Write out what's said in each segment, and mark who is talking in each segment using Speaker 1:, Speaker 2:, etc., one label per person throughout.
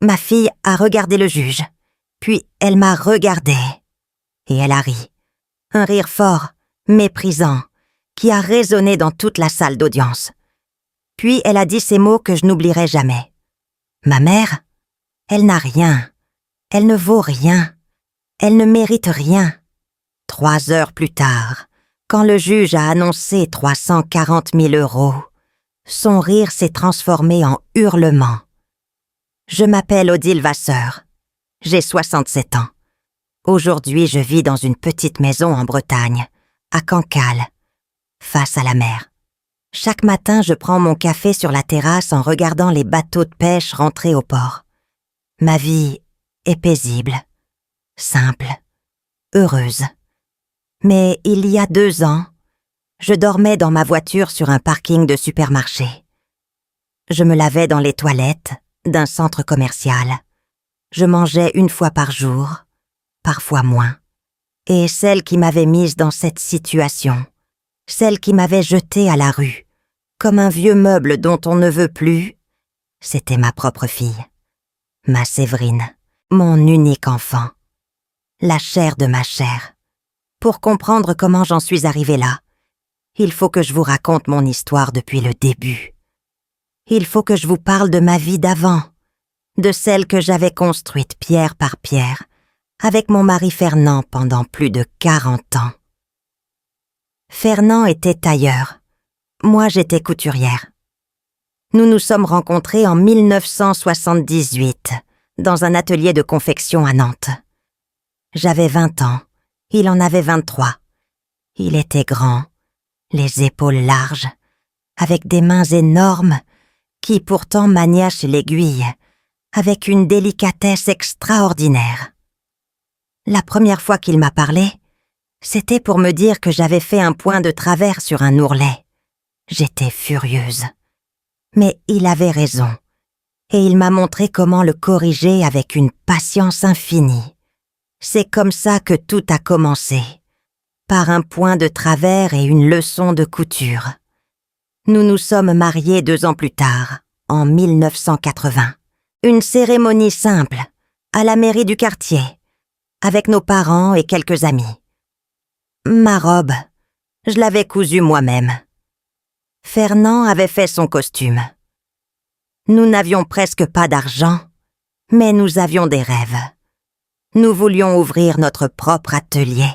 Speaker 1: Ma fille a regardé le juge, puis elle m'a regardé, et elle a ri. Un rire fort, méprisant, qui a résonné dans toute la salle d'audience. Puis elle a dit ces mots que je n'oublierai jamais. Ma mère, elle n'a rien. Elle ne vaut rien. Elle ne mérite rien. 3 heures plus tard, quand le juge a annoncé 340 000 €, son rire s'est transformé en hurlement. Je m'appelle Odile Vasseur. J'ai 67 ans. Aujourd'hui, je vis dans une petite maison en Bretagne, à Cancale, face à la mer. Chaque matin, je prends mon café sur la terrasse en regardant les bateaux de pêche rentrer au port. Ma vie est paisible, simple, heureuse. Mais il y a 2 ans, je dormais dans ma voiture sur un parking de supermarché. Je me lavais dans les toilettes d'un centre commercial. Je mangeais 1 fois par jour, parfois moins. Et celle qui m'avait mise dans cette situation, celle qui m'avait jetée à la rue, comme un vieux meuble dont on ne veut plus, c'était ma propre fille, ma Séverine, mon unique enfant, la chair de ma chair. Pour comprendre comment j'en suis arrivée là, il faut que je vous raconte mon histoire depuis le début. Il faut que je vous parle de ma vie d'avant, de celle que j'avais construite pierre par pierre, avec mon mari Fernand pendant plus de 40 ans. Fernand était tailleur. Moi, j'étais couturière. Nous nous sommes rencontrés en 1978, dans un atelier de confection à Nantes. J'avais 20 ans, il en avait 23. Il était grand, les épaules larges, avec des mains énormes qui pourtant maniaient l'aiguille, avec une délicatesse extraordinaire. La première fois qu'il m'a parlé, c'était pour me dire que j'avais fait un point de travers sur un ourlet. J'étais furieuse. Mais il avait raison, et il m'a montré comment le corriger avec une patience infinie. C'est comme ça que tout a commencé, par un point de travers et une leçon de couture. Nous nous sommes mariés 2 ans plus tard, en 1980. Une cérémonie simple, à la mairie du quartier, avec nos parents et quelques amis. Ma robe, je l'avais cousue moi-même. Fernand avait fait son costume. Nous n'avions presque pas d'argent, mais nous avions des rêves. Nous voulions ouvrir notre propre atelier.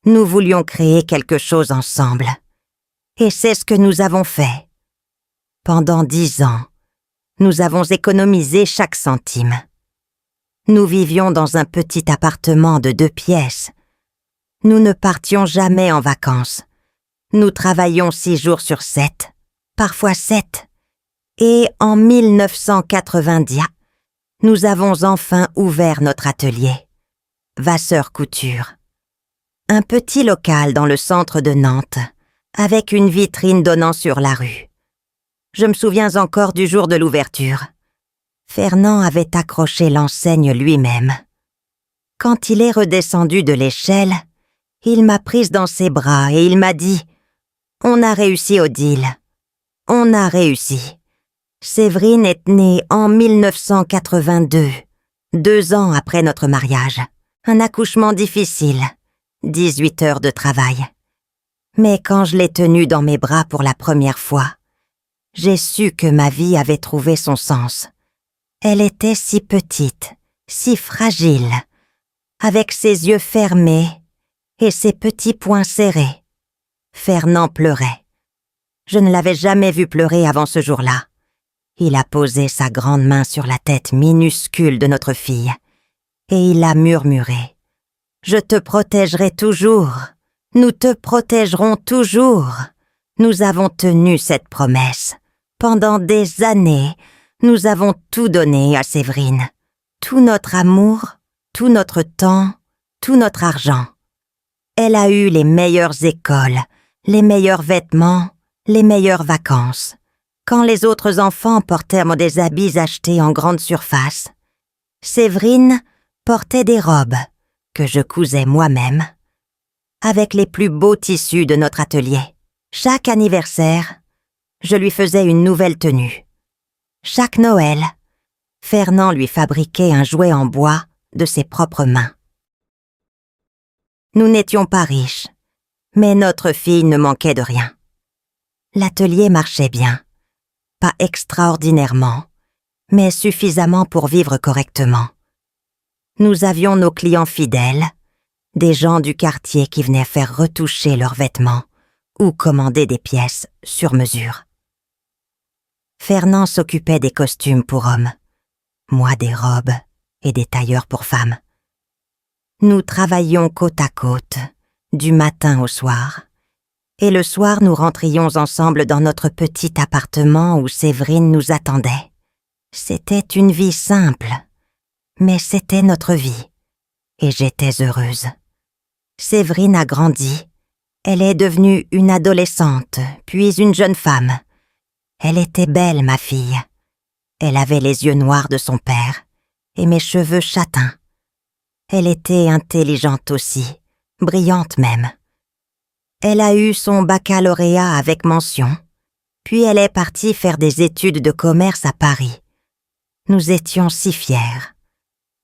Speaker 1: Nous voulions créer quelque chose ensemble. Et c'est ce que nous avons fait. Pendant 10 ans, nous avons économisé chaque centime. Nous vivions dans un petit appartement de 2 pièces. Nous ne partions jamais en vacances. Nous travaillions 6 jours sur 7, parfois 7. Et en 1990, nous avons enfin ouvert notre atelier, Vasseur Couture. Un petit local dans le centre de Nantes, avec une vitrine donnant sur la rue. Je me souviens encore du jour de l'ouverture. Fernand avait accroché l'enseigne lui-même. Quand il est redescendu de l'échelle, il m'a prise dans ses bras et il m'a dit « On a réussi, Odile. On a réussi. » Séverine est née en 1982, 2 ans après notre mariage. Un accouchement difficile, 18 heures de travail. Mais quand je l'ai tenue dans mes bras pour la première fois, j'ai su que ma vie avait trouvé son sens. Elle était si petite, si fragile, avec ses yeux fermés et ses petits poings serrés. Fernand pleurait. Je ne l'avais jamais vu pleurer avant ce jour-là. Il a posé sa grande main sur la tête minuscule de notre fille et il a murmuré « Je te protégerai toujours. Nous te protégerons toujours. » Nous avons tenu cette promesse. Pendant des années, nous avons tout donné à Séverine. Tout notre amour, tout notre temps, tout notre argent. Elle a eu les meilleures écoles, les meilleurs vêtements, les meilleures vacances. Quand les autres enfants portaient des habits achetés en grande surface, Séverine portait des robes que je cousais moi-même, avec les plus beaux tissus de notre atelier. Chaque anniversaire, je lui faisais une nouvelle tenue. Chaque Noël, Fernand lui fabriquait un jouet en bois de ses propres mains. Nous n'étions pas riches, mais notre fille ne manquait de rien. L'atelier marchait bien, pas extraordinairement, mais suffisamment pour vivre correctement. Nous avions nos clients fidèles, des gens du quartier qui venaient faire retoucher leurs vêtements ou commander des pièces sur mesure. Fernand s'occupait des costumes pour hommes, moi des robes et des tailleurs pour femmes. Nous travaillions côte à côte, du matin au soir, et le soir nous rentrions ensemble dans notre petit appartement où Séverine nous attendait. C'était une vie simple, mais c'était notre vie, et j'étais heureuse. Séverine a grandi, elle est devenue une adolescente, puis une jeune femme. Elle était belle, ma fille. Elle avait les yeux noirs de son père, et mes cheveux châtains. Elle était intelligente aussi, brillante même. Elle a eu son baccalauréat avec mention, puis elle est partie faire des études de commerce à Paris. Nous étions si fiers.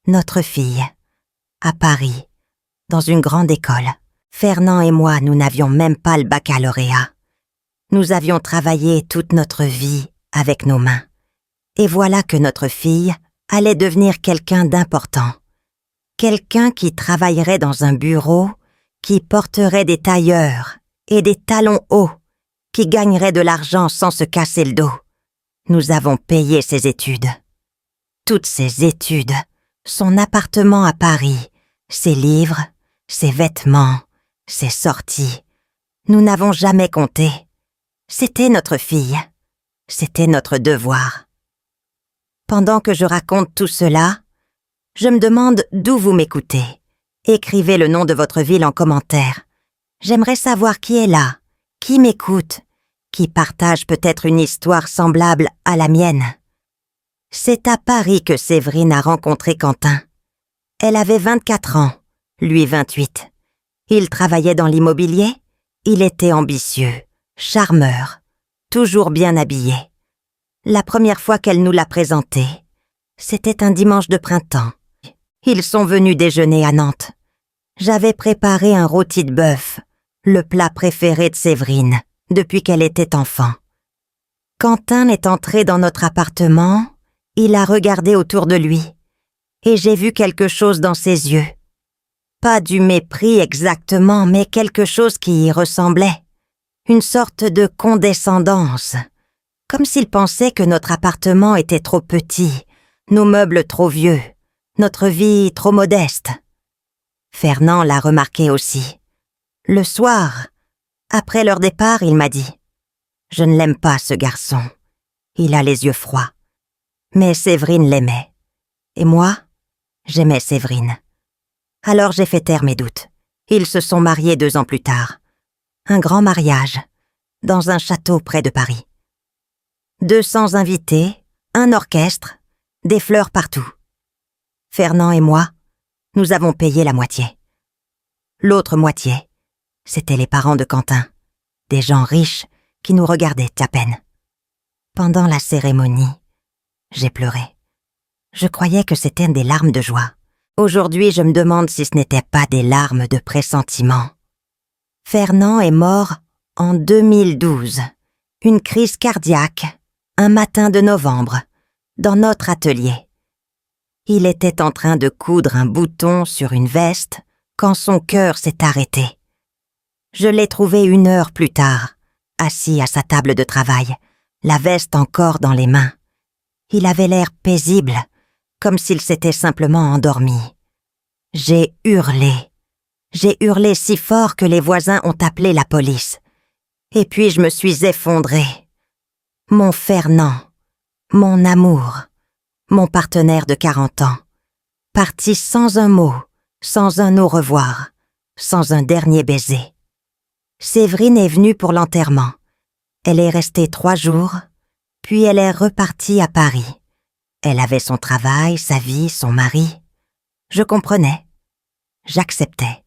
Speaker 1: Notre fille, à Paris, dans une grande école. Fernand et moi, nous n'avions même pas le baccalauréat. Nous avions travaillé toute notre vie avec nos mains. Et voilà que notre fille allait devenir quelqu'un d'important. Quelqu'un qui travaillerait dans un bureau, qui porterait des tailleurs et des talons hauts, qui gagnerait de l'argent sans se casser le dos. Nous avons payé ses études. Toutes ses études, son appartement à Paris, ses livres, ses vêtements, ses sorties. Nous n'avons jamais compté. C'était notre fille. C'était notre devoir. Pendant que je raconte tout cela, je me demande d'où vous m'écoutez. Écrivez le nom de votre ville en commentaire. J'aimerais savoir qui est là, qui m'écoute, qui partage peut-être une histoire semblable à la mienne. C'est à Paris que Séverine a rencontré Quentin. Elle avait 24 ans, lui 28. Il travaillait dans l'immobilier, il était ambitieux, charmeur, toujours bien habillé. La première fois qu'elle nous l'a présenté, c'était un dimanche de printemps. Ils sont venus déjeuner à Nantes. J'avais préparé un rôti de bœuf, le plat préféré de Séverine, depuis qu'elle était enfant. Quentin est entré dans notre appartement, il a regardé autour de lui, et j'ai vu quelque chose dans ses yeux. Pas du mépris exactement, mais quelque chose qui y ressemblait. Une sorte de condescendance. Comme s'il pensait que notre appartement était trop petit, nos meubles trop vieux, notre vie trop modeste. Fernand l'a remarqué aussi. Le soir, après leur départ, il m'a dit « Je ne l'aime pas, ce garçon. Il a les yeux froids. » Mais Séverine l'aimait. Et moi, j'aimais Séverine. Alors j'ai fait taire mes doutes. Ils se sont mariés 2 ans plus tard. Un grand mariage, dans un château près de Paris. 200 invités, un orchestre, des fleurs partout. Fernand et moi, nous avons payé la moitié. L'autre moitié, c'étaient les parents de Quentin, des gens riches qui nous regardaient à peine. Pendant la cérémonie, j'ai pleuré. Je croyais que c'était des larmes de joie. Aujourd'hui, je me demande si ce n'était pas des larmes de pressentiment. Fernand est mort en 2012, une crise cardiaque, un matin de novembre, dans notre atelier. Il était en train de coudre un bouton sur une veste quand son cœur s'est arrêté. Je l'ai trouvé 1 heure plus tard, assis à sa table de travail, la veste encore dans les mains. Il avait l'air paisible, comme s'il s'était simplement endormi. J'ai hurlé. J'ai hurlé si fort que les voisins ont appelé la police. Et puis je me suis effondrée. Mon Fernand, mon amour, mon partenaire de 40 ans, parti sans un mot, sans un au revoir, sans un dernier baiser. Séverine est venue pour l'enterrement. Elle est restée 3 jours, puis elle est repartie à Paris. Elle avait son travail, sa vie, son mari. Je comprenais. J'acceptais.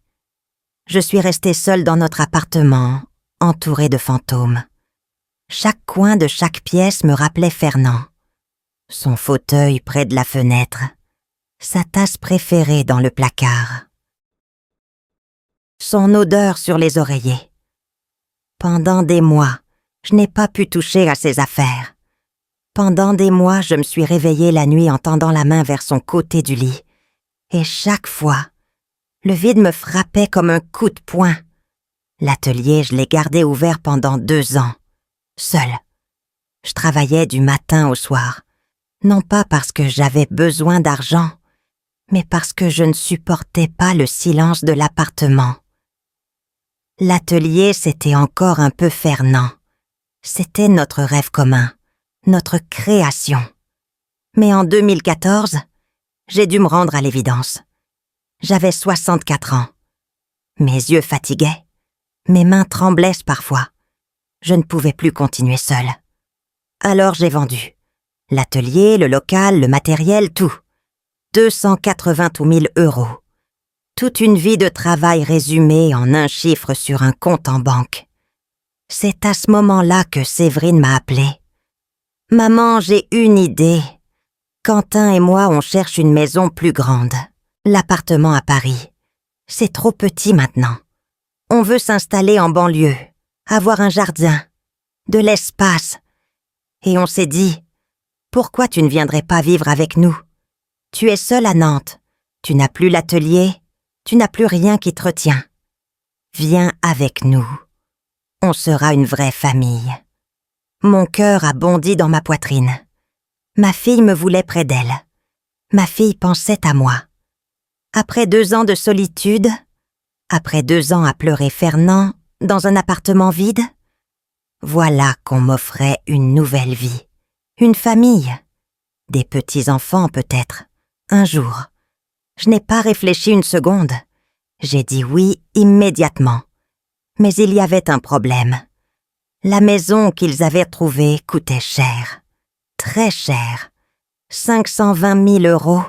Speaker 1: Je suis restée seule dans notre appartement, entourée de fantômes. Chaque coin de chaque pièce me rappelait Fernand. son fauteuil près de la fenêtre, sa tasse préférée dans le placard. Son odeur sur les oreillers. Pendant des mois, je n'ai pas pu toucher à ses affaires. Pendant des mois, je me suis réveillée la nuit en tendant la main vers son côté du lit. Et chaque fois, le vide me frappait comme un coup de poing. L'atelier, je l'ai gardé ouvert pendant 2 ans, seule. Je travaillais du matin au soir, non pas parce que j'avais besoin d'argent, mais parce que je ne supportais pas le silence de l'appartement. L'atelier, c'était encore un peu Fernand. C'était notre rêve commun, notre création. Mais en 2014, j'ai dû me rendre à l'évidence. J'avais 64 ans. Mes yeux fatiguaient, mes mains tremblaient parfois. Je ne pouvais plus continuer seule. Alors j'ai vendu. L'atelier, le local, le matériel, tout. 282 000 €. Toute une vie de travail résumée en un chiffre sur un compte en banque. C'est à ce moment-là que Séverine m'a appelée. « Maman, j'ai une idée. Quentin et moi, on cherche une maison plus grande. L'appartement à Paris. C'est trop petit maintenant. On veut s'installer en banlieue, avoir un jardin, de l'espace. Et on s'est dit, pourquoi tu ne viendrais pas vivre avec nous? Tu es seule à Nantes. Tu n'as plus l'atelier. Tu n'as plus rien qui te retient. Viens avec nous. On sera une vraie famille. » Mon cœur a bondi dans ma poitrine. Ma fille me voulait près d'elle. Ma fille pensait à moi. Après 2 ans de solitude, après 2 ans à pleurer Fernand dans un appartement vide, voilà qu'on m'offrait une nouvelle vie, une famille, des petits-enfants peut-être, un jour. Je n'ai pas réfléchi une seconde. J'ai dit oui immédiatement. Mais il y avait un problème. La maison qu'ils avaient trouvée coûtait cher, très cher, 520 000 €.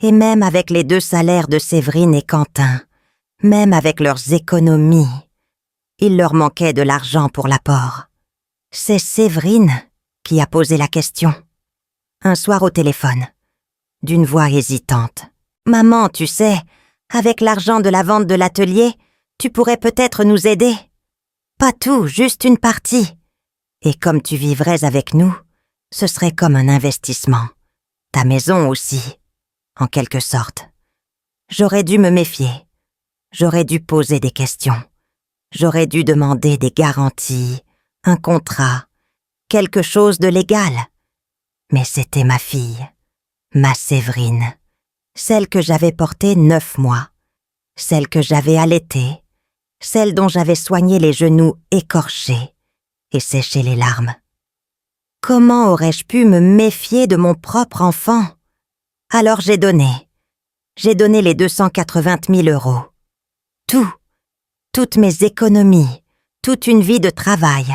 Speaker 1: Et même avec les 2 salaires de Séverine et Quentin, même avec leurs économies, il leur manquait de l'argent pour l'apport. C'est Séverine qui a posé la question. Un soir au téléphone, d'une voix hésitante. « Maman, tu sais, avec l'argent de la vente de l'atelier, tu pourrais peut-être nous aider. Pas tout, juste une partie. Et comme tu vivrais avec nous, ce serait comme un investissement. Ta maison aussi, en quelque sorte. J'aurais dû me méfier. J'aurais dû poser des questions. J'aurais dû demander des garanties, un contrat, quelque chose de légal. Mais c'était ma fille, ma Séverine, celle que j'avais portée 9 mois, celle que j'avais allaitée, celle dont j'avais soigné les genoux écorchés et séché les larmes. Comment aurais-je pu me méfier de mon propre enfant? Alors j'ai donné les 280 000 €. Tout, toutes mes économies, toute une vie de travail.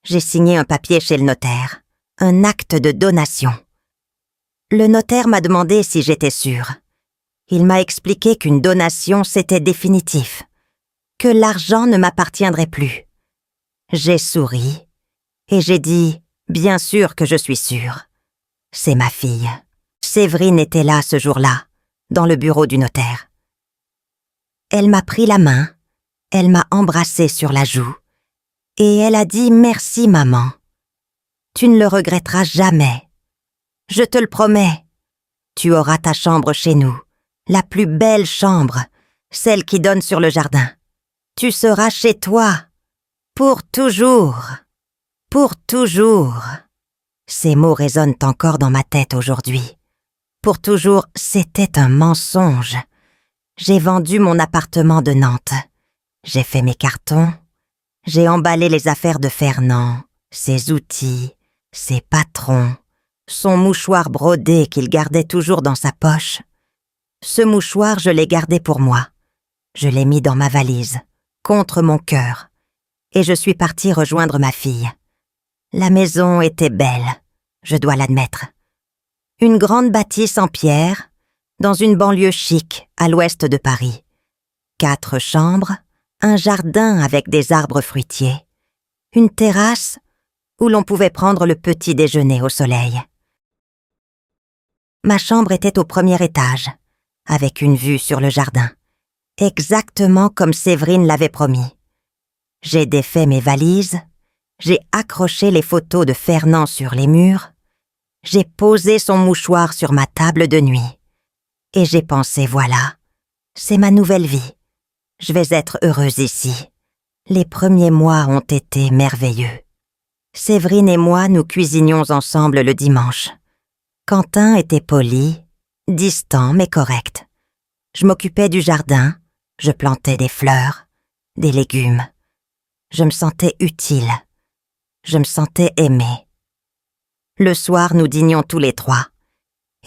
Speaker 1: J'ai signé un papier chez le notaire, un acte de donation. Le notaire m'a demandé si j'étais sûre. Il m'a expliqué qu'une donation c'était définitif, que l'argent ne m'appartiendrait plus. J'ai souri et j'ai dit « Bien sûr que je suis sûre. C'est ma fille. » Séverine était là ce jour-là, dans le bureau du notaire. Elle m'a pris la main, elle m'a embrassée sur la joue et elle a dit « Merci maman. Tu ne le regretteras jamais. Je te le promets. Tu auras ta chambre chez nous, la plus belle chambre, celle qui donne sur le jardin. Tu seras chez toi, pour toujours, pour toujours. » Ces mots résonnent encore dans ma tête aujourd'hui. Pour toujours, c'était un mensonge. J'ai vendu mon appartement de Nantes. J'ai fait mes cartons. J'ai emballé les affaires de Fernand, ses outils, ses patrons, son mouchoir brodé qu'il gardait toujours dans sa poche. Ce mouchoir, je l'ai gardé pour moi. Je l'ai mis dans ma valise, contre mon cœur, et je suis partie rejoindre ma fille. La maison était belle, je dois l'admettre. Une grande bâtisse en pierre, dans une banlieue chic à l'ouest de Paris. 4 chambres, un jardin avec des arbres fruitiers, une terrasse où l'on pouvait prendre le petit déjeuner au soleil. Ma chambre était au premier étage, avec une vue sur le jardin, exactement comme Séverine l'avait promis. J'ai défait mes valises, j'ai accroché les photos de Fernand sur les murs, j'ai posé son mouchoir sur ma table de nuit. Et j'ai pensé, voilà, c'est ma nouvelle vie. Je vais être heureuse ici. Les premiers mois ont été merveilleux. Séverine et moi nous cuisinions ensemble le dimanche. Quentin était poli, distant mais correct. Je m'occupais du jardin, je plantais des fleurs, des légumes. Je me sentais utile. Je me sentais aimée. Le soir, nous dînions tous les trois.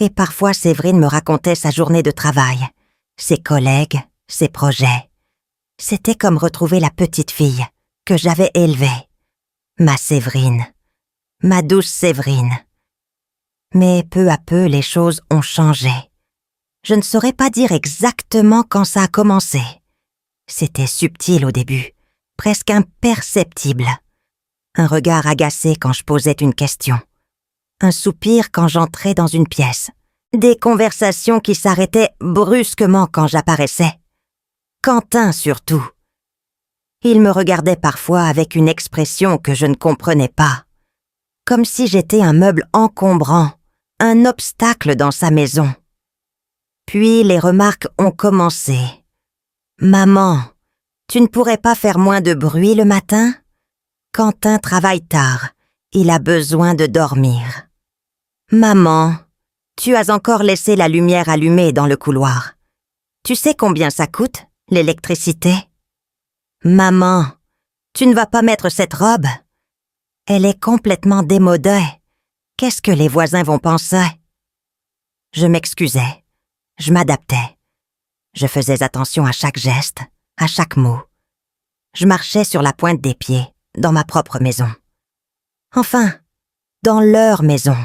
Speaker 1: Et parfois, Séverine me racontait sa journée de travail, ses collègues, ses projets. C'était comme retrouver la petite fille que j'avais élevée. Ma Séverine. Ma douce Séverine. Mais peu à peu, les choses ont changé. Je ne saurais pas dire exactement quand ça a commencé. C'était subtil au début, presque imperceptible. Un regard agacé quand je posais une question. Un soupir quand j'entrais dans une pièce. Des conversations qui s'arrêtaient brusquement quand j'apparaissais. Quentin surtout. Il me regardait parfois avec une expression que je ne comprenais pas. Comme si j'étais un meuble encombrant, un obstacle dans sa maison. Puis les remarques ont commencé. « Maman, tu ne pourrais pas faire moins de bruit le matin ? Quentin travaille tard, il a besoin de dormir. » « Maman, tu as encore laissé la lumière allumée dans le couloir. Tu sais combien ça coûte, l'électricité ? Maman, tu ne vas pas mettre cette robe ? Elle est complètement démodée. Qu'est-ce que les voisins vont penser ? » Je m'excusais. Je m'adaptais. Je faisais attention à chaque geste, à chaque mot. Je marchais sur la pointe des pieds, dans ma propre maison. Enfin, dans leur maison.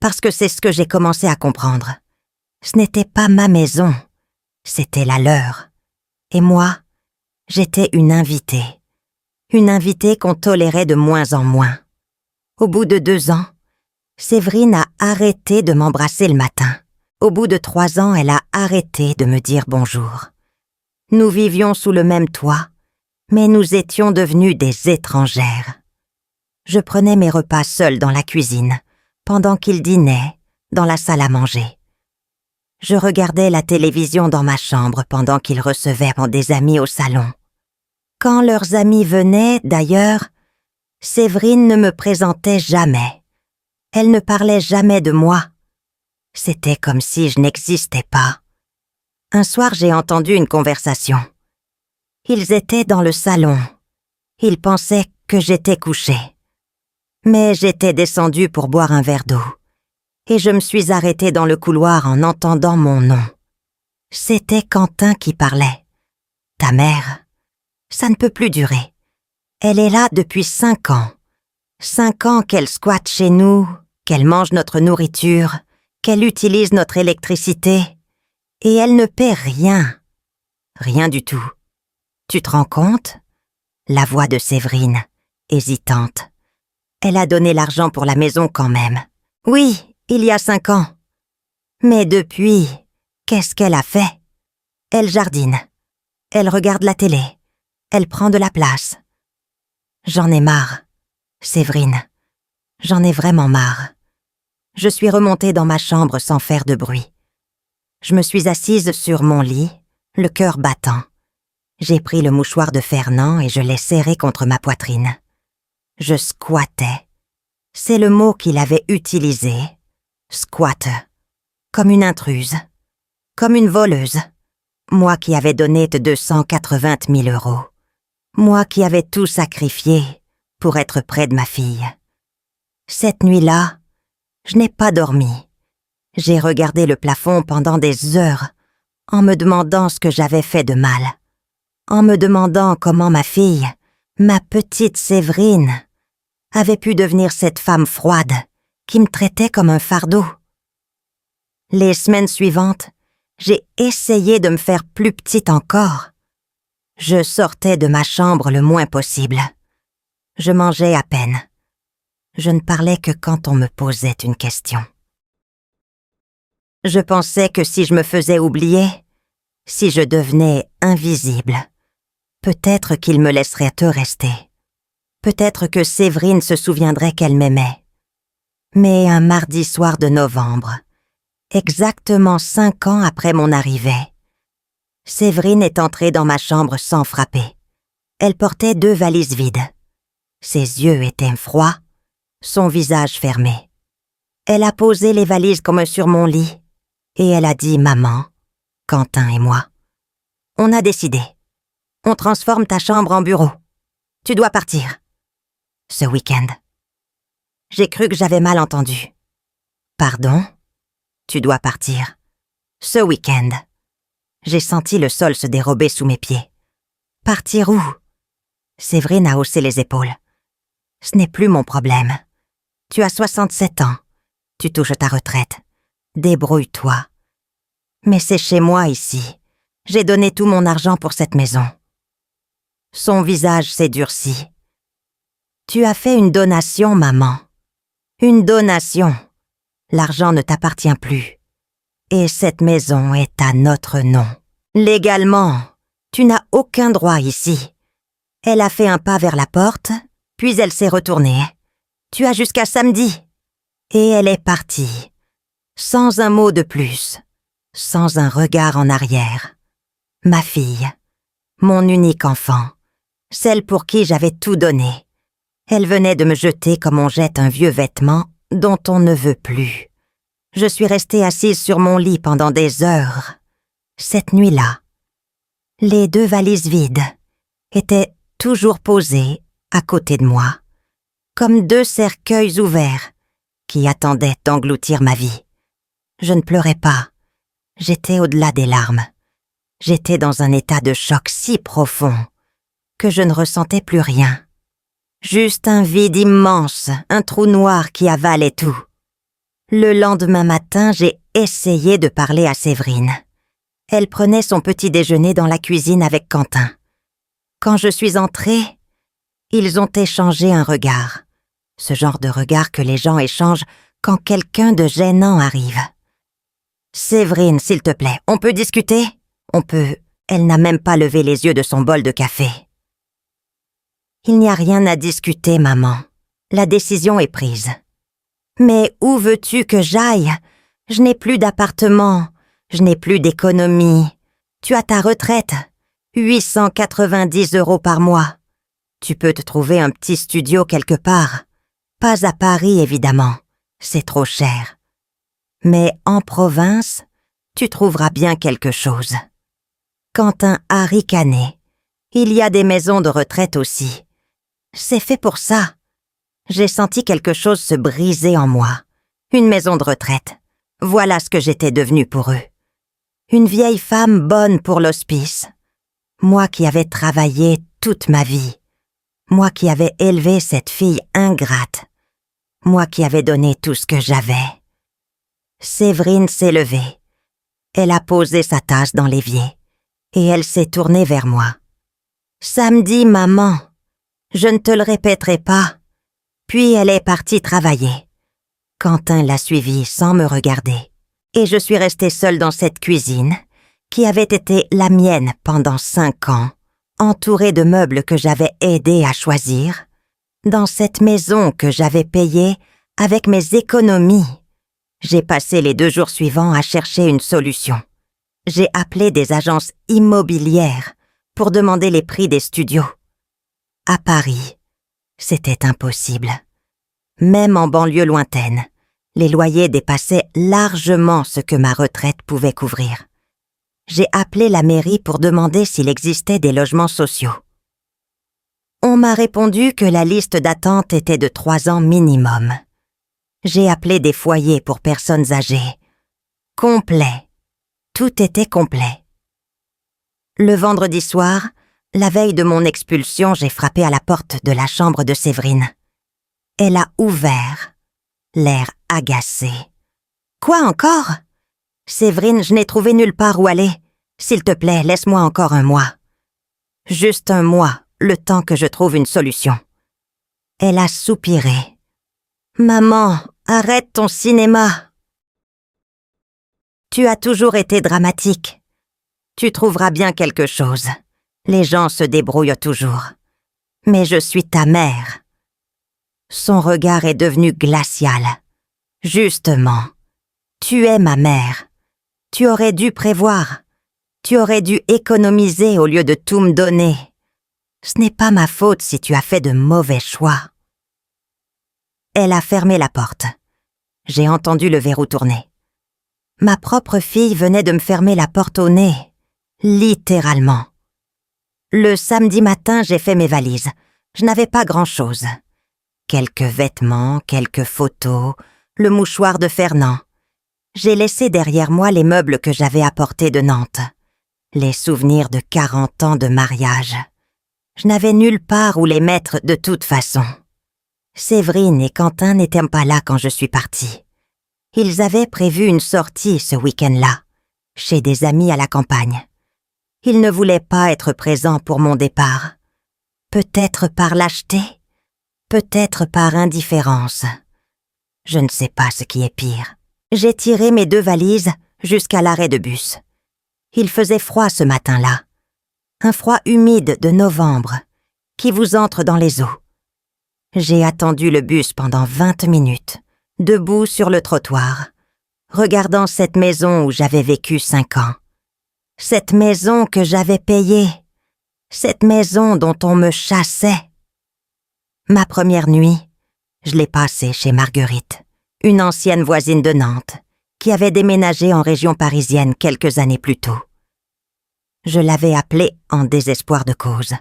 Speaker 1: Parce que c'est ce que j'ai commencé à comprendre. Ce n'était pas ma maison, c'était la leur. Et moi, j'étais une invitée. Une invitée qu'on tolérait de moins en moins. Au bout de 2 ans, Séverine a arrêté de m'embrasser le matin. Au bout de 3 ans, elle a arrêté de me dire bonjour. Nous vivions sous le même toit, mais nous étions devenues des étrangères. Je prenais mes repas seule dans la cuisine, pendant qu'ils dînaient dans la salle à manger. Je regardais la télévision dans ma chambre pendant qu'ils recevaient des amis au salon. Quand leurs amis venaient, d'ailleurs, Séverine ne me présentait jamais. Elle ne parlait jamais de moi. C'était comme si je n'existais pas. Un soir, j'ai entendu une conversation. Ils étaient dans le salon. Ils pensaient que j'étais couchée. Mais j'étais descendue pour boire un verre d'eau. Et je me suis arrêtée dans le couloir en entendant mon nom. C'était Quentin qui parlait. « Ta mère, ça ne peut plus durer. Elle est là depuis 5 ans. 5 ans qu'elle squatte chez nous, qu'elle mange notre nourriture, qu'elle utilise notre électricité. Et elle ne paie rien. Rien du tout. Tu te rends compte ? » La voix de Séverine, hésitante. Elle a donné l'argent pour la maison quand même. Oui, il y a 5 ans. Mais depuis, qu'est-ce qu'elle a fait ? Elle jardine. Elle regarde la télé. Elle prend de la place. J'en ai marre, Séverine. J'en ai vraiment marre. Je suis remontée dans ma chambre sans faire de bruit. Je me suis assise sur mon lit, le cœur battant. J'ai pris le mouchoir de Fernand et je l'ai serré contre ma poitrine. Je squattais. C'est le mot qu'il avait utilisé. Squatte. Comme une intruse. Comme une voleuse. Moi qui avais donné 280 000 €. Moi qui avais tout sacrifié pour être près de ma fille. Cette nuit-là, je n'ai pas dormi. J'ai regardé le plafond pendant des heures en me demandant ce que j'avais fait de mal. En me demandant comment ma fille, ma petite Séverine, avait pu devenir cette femme froide qui me traitait comme un fardeau. Les semaines suivantes, j'ai essayé de me faire plus petite encore. Je sortais de ma chambre le moins possible. Je mangeais à peine. Je ne parlais que quand on me posait une question. Je pensais que si je me faisais oublier, si je devenais invisible, peut-être qu'il me laisserait te rester. Peut-être que Séverine se souviendrait qu'elle m'aimait. Mais un mardi soir de novembre, exactement 5 ans après mon arrivée, Séverine est entrée dans ma chambre sans frapper. Elle portait 2 valises vides. Ses yeux étaient froids, son visage fermé. Elle a posé les valises comme sur mon lit et elle a dit « Maman, Quentin et moi, on a décidé. On transforme ta chambre en bureau. Tu dois partir. Ce week-end. » J'ai cru que j'avais mal entendu. « Pardon? Tu dois partir. Ce week-end. » J'ai senti le sol se dérober sous mes pieds. « Partir où? » Séverine a haussé les épaules. « Ce n'est plus mon problème. Tu as 67 ans. Tu touches ta retraite. Débrouille-toi. Mais c'est chez moi ici. J'ai donné tout mon argent pour cette maison. » Son visage s'est durci. « Tu as fait une donation, maman. Une donation. L'argent ne t'appartient plus. Et cette maison est à notre nom. Légalement, tu n'as aucun droit ici. » Elle a fait un pas vers la porte, puis elle s'est retournée. « Tu as jusqu'à samedi. » Et elle est partie, sans un mot de plus, sans un regard en arrière. Ma fille, mon unique enfant, celle pour qui j'avais tout donné. Elle venait de me jeter comme on jette un vieux vêtement dont on ne veut plus. Je suis restée assise sur mon lit pendant des heures. Cette nuit-là, les 2 valises vides étaient toujours posées à côté de moi, comme 2 cercueils ouverts qui attendaient d'engloutir ma vie. Je ne pleurais pas. J'étais au-delà des larmes. J'étais dans un état de choc si profond que je ne ressentais plus rien. Juste un vide immense, un trou noir qui avalait tout. Le lendemain matin, j'ai essayé de parler à Séverine. Elle prenait son petit déjeuner dans la cuisine avec Quentin. Quand je suis entrée, ils ont échangé un regard. Ce genre de regard que les gens échangent quand quelqu'un de gênant arrive. « Séverine, s'il te plaît, on peut discuter? On peut... » Elle n'a même pas levé les yeux de son bol de café. « Il n'y a rien à discuter, maman. La décision est prise. »« Mais où veux-tu que j'aille? Je n'ai plus d'appartement, je n'ai plus d'économie. Tu as ta retraite, 890 € par mois. Tu peux te trouver un petit studio quelque part. Pas à Paris, évidemment, c'est trop cher. Mais en province, tu trouveras bien quelque chose. » Quentin a ricané. « Il y a des maisons de retraite aussi. C'est fait pour ça. » J'ai senti quelque chose se briser en moi. Une maison de retraite. Voilà ce que j'étais devenue pour eux. Une vieille femme bonne pour l'hospice. Moi qui avais travaillé toute ma vie. Moi qui avais élevé cette fille ingrate. Moi qui avais donné tout ce que j'avais. Séverine s'est levée. Elle a posé sa tasse dans l'évier et elle s'est tournée vers moi. « Samedi, maman, je ne te le répéterai pas. » Puis elle est partie travailler. Quentin l'a suivie sans me regarder. Et je suis restée seule dans cette cuisine, qui avait été la mienne pendant 5 ans, entourée de meubles que j'avais aidé à choisir, dans cette maison que j'avais payée avec mes économies. J'ai passé les 2 jours suivants à chercher une solution. J'ai appelé des agences immobilières pour demander les prix des studios. À Paris, c'était impossible. Même en banlieue lointaine, les loyers dépassaient largement ce que ma retraite pouvait couvrir. J'ai appelé la mairie pour demander s'il existait des logements sociaux. On m'a répondu que la liste d'attente était de 3 ans minimum. J'ai appelé des foyers pour personnes âgées. Complet. Tout était complet. Le vendredi soir, la veille de mon expulsion, j'ai frappé à la porte de la chambre de Séverine. Elle a ouvert, l'air agacé. « Quoi encore? Séverine, je n'ai trouvé nulle part où aller. S'il te plaît, laisse-moi encore 1 mois. » Juste 1 mois, le temps que je trouve une solution. Elle a soupiré. « Maman, arrête ton cinéma. » Tu as toujours été dramatique. Tu trouveras bien quelque chose. Les gens se débrouillent toujours. Mais je suis ta mère. » Son regard est devenu glacial. « Justement, tu es ma mère. Tu aurais dû prévoir. Tu aurais dû économiser au lieu de tout me donner. Ce n'est pas ma faute si tu as fait de mauvais choix. » Elle a fermé la porte. J'ai entendu le verrou tourner. Ma propre fille venait de me fermer la porte au nez. Littéralement. Le samedi matin, j'ai fait mes valises. Je n'avais pas grand-chose. Quelques vêtements, quelques photos, le mouchoir de Fernand. J'ai laissé derrière moi les meubles que j'avais apportés de Nantes. Les souvenirs de 40 ans de mariage. Je n'avais nulle part où les mettre de toute façon. Séverine et Quentin n'étaient pas là quand je suis partie. Ils avaient prévu une sortie ce week-end-là, chez des amis à la campagne. Ils ne voulaient pas être présents pour mon départ. Peut-être par lâcheté, peut-être par indifférence. Je ne sais pas ce qui est pire. J'ai tiré mes 2 valises jusqu'à l'arrêt de bus. Il faisait froid ce matin-là. Un froid humide de novembre qui vous entre dans les os. J'ai attendu le bus pendant 20 minutes, debout sur le trottoir, regardant cette maison où j'avais vécu 5 ans. Cette maison que j'avais payée. Cette maison dont on me chassait. Ma première nuit, je l'ai passée chez Marguerite, une ancienne voisine de Nantes, qui avait déménagé en région parisienne quelques années plus tôt. Je l'avais appelée en désespoir de cause,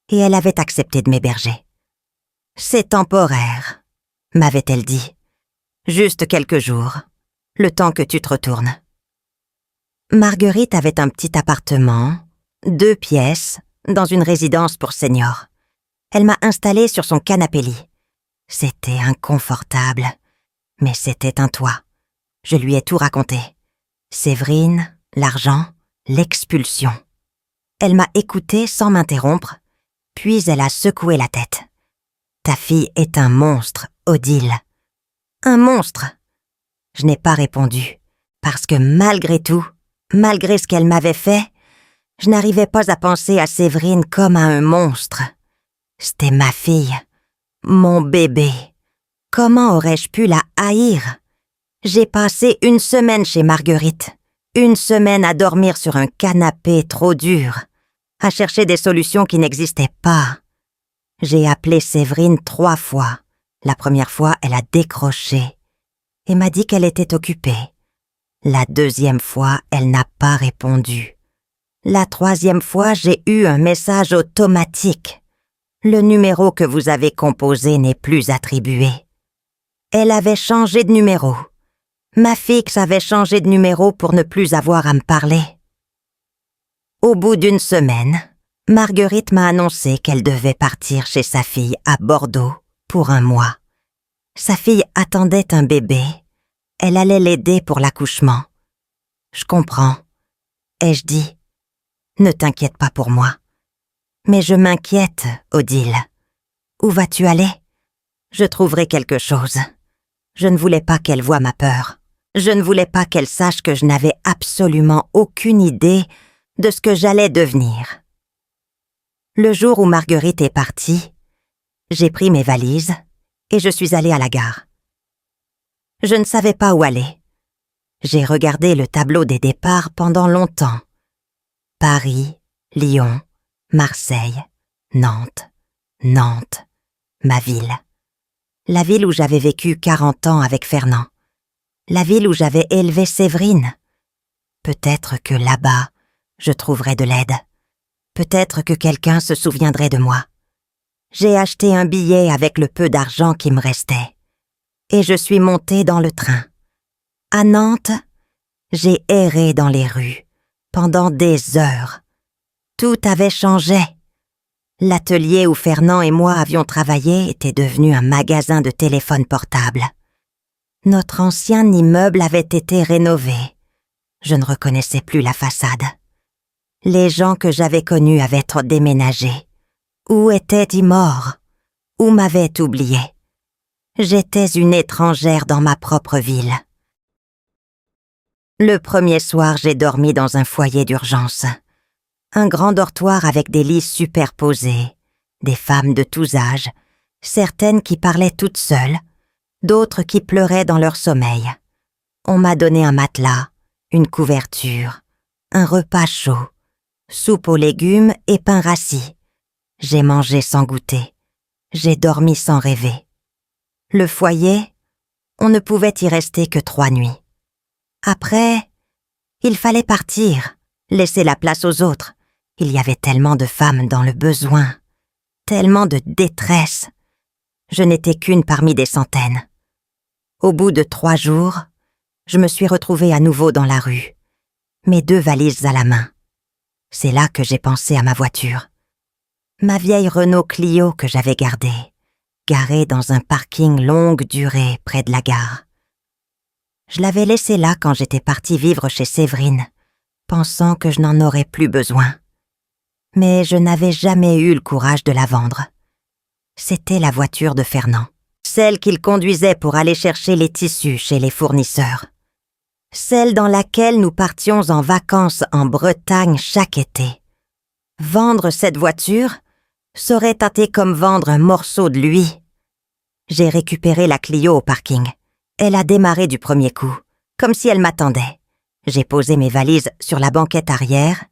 Speaker 1: et elle avait accepté de m'héberger. « C'est temporaire », m'avait-elle dit. « Juste quelques jours, le temps que tu te retournes. » Marguerite avait un petit appartement, 2 pièces, dans une résidence pour seniors. Elle m'a installée sur son canapé-lit. C'était inconfortable, mais c'était un toit. Je lui ai tout raconté. Séverine, l'argent, l'expulsion. Elle m'a écoutée sans m'interrompre, puis elle a secoué la tête. « Ta fille est un monstre, Odile. »« Un monstre !» Je n'ai pas répondu, parce que malgré tout, malgré ce qu'elle m'avait fait, je n'arrivais pas à penser à Séverine comme à un monstre. C'était ma fille, mon bébé. Comment aurais-je pu la haïr? J'ai passé 1 semaine chez Marguerite, 1 semaine à dormir sur un canapé trop dur, à chercher des solutions qui n'existaient pas. J'ai appelé Séverine 3 fois. La première fois, elle a décroché et m'a dit qu'elle était occupée. La 2e fois, elle n'a pas répondu. La 3e fois, j'ai eu un message automatique. Le numéro que vous avez composé n'est plus attribué. Elle avait changé de numéro. Ma fixe avait changé de numéro pour ne plus avoir à me parler. Au bout d'1 semaine, Marguerite m'a annoncé qu'elle devait partir chez sa fille à Bordeaux pour 1 mois. Sa fille attendait un bébé. Elle allait l'aider pour l'accouchement. Je comprends. Ai-je dit, ne t'inquiète pas pour moi. Mais je m'inquiète, Odile. Où vas-tu aller? Je trouverai quelque chose. Je ne voulais pas qu'elle voie ma peur. Je ne voulais pas qu'elle sache que je n'avais absolument aucune idée de ce que j'allais devenir. Le jour où Marguerite est partie, j'ai pris mes valises et je suis allée à la gare. Je ne savais pas où aller. J'ai regardé le tableau des départs pendant longtemps. Paris, Lyon, Marseille, Nantes, Nantes, ma ville. La ville où j'avais vécu 40 ans avec Fernand. La ville où j'avais élevé Séverine. Peut-être que là-bas, je trouverais de l'aide. Peut-être que quelqu'un se souviendrait de moi. J'ai acheté un billet avec le peu d'argent qui me restait. Et je suis montée dans le train. À Nantes, j'ai erré dans les rues pendant des heures. Tout avait changé. L'atelier où Fernand et moi avions travaillé était devenu un magasin de téléphones portables. Notre ancien immeuble avait été rénové. Je ne reconnaissais plus la façade. Les gens que j'avais connus avaient déménagé. Ou étaient-ils morts? Ou m'avaient oublié? J'étais une étrangère dans ma propre ville. Le premier soir, j'ai dormi dans un foyer d'urgence. Un grand dortoir avec des lits superposés, des femmes de tous âges, certaines qui parlaient toutes seules, d'autres qui pleuraient dans leur sommeil. On m'a donné un matelas, une couverture, un repas chaud, soupe aux légumes et pain rassis. J'ai mangé sans goûter. J'ai dormi sans rêver. Le foyer, on ne pouvait y rester que 3 nuits. Après, il fallait partir, laisser la place aux autres. Il y avait tellement de femmes dans le besoin, tellement de détresse. Je n'étais qu'une parmi des centaines. Au bout de 3 jours, je me suis retrouvée à nouveau dans la rue, mes 2 valises à la main. C'est là que j'ai pensé à ma voiture. Ma vieille Renault Clio que j'avais gardée, garée dans un parking longue durée près de la gare. Je l'avais laissée là quand j'étais partie vivre chez Séverine, pensant que je n'en aurais plus besoin. Mais je n'avais jamais eu le courage de la vendre. C'était la voiture de Fernand, celle qu'il conduisait pour aller chercher les tissus chez les fournisseurs. Celle dans laquelle nous partions en vacances en Bretagne chaque été. Vendre cette voiture serait tâté comme vendre un morceau de lui. J'ai récupéré la Clio au parking. Elle a démarré du premier coup, comme si elle m'attendait. J'ai posé mes valises sur la banquette arrière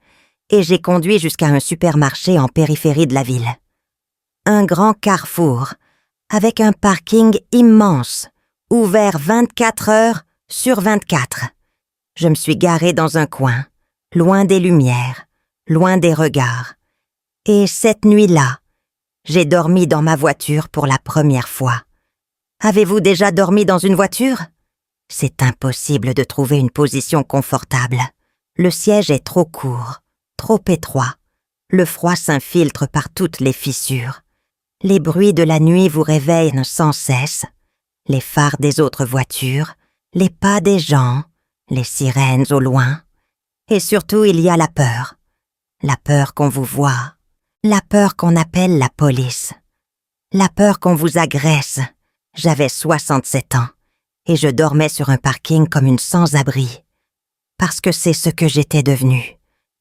Speaker 1: et j'ai conduit jusqu'à un supermarché en périphérie de la ville. Un grand carrefour, avec un parking immense, ouvert 24 heures sur 24. Je me suis garée dans un coin, loin des lumières, loin des regards. Et cette nuit-là, j'ai dormi dans ma voiture pour la première fois. Avez-vous déjà dormi dans une voiture? C'est impossible de trouver une position confortable. Le siège est trop court, trop étroit. Le froid s'infiltre par toutes les fissures. Les bruits de la nuit vous réveillent sans cesse. Les phares des autres voitures, les pas des gens, les sirènes au loin. Et surtout, il y a la peur. La peur qu'on vous voit. La peur qu'on appelle la police. La peur qu'on vous agresse. J'avais 67 ans et je dormais sur un parking comme une sans-abri. Parce que c'est ce que j'étais devenue.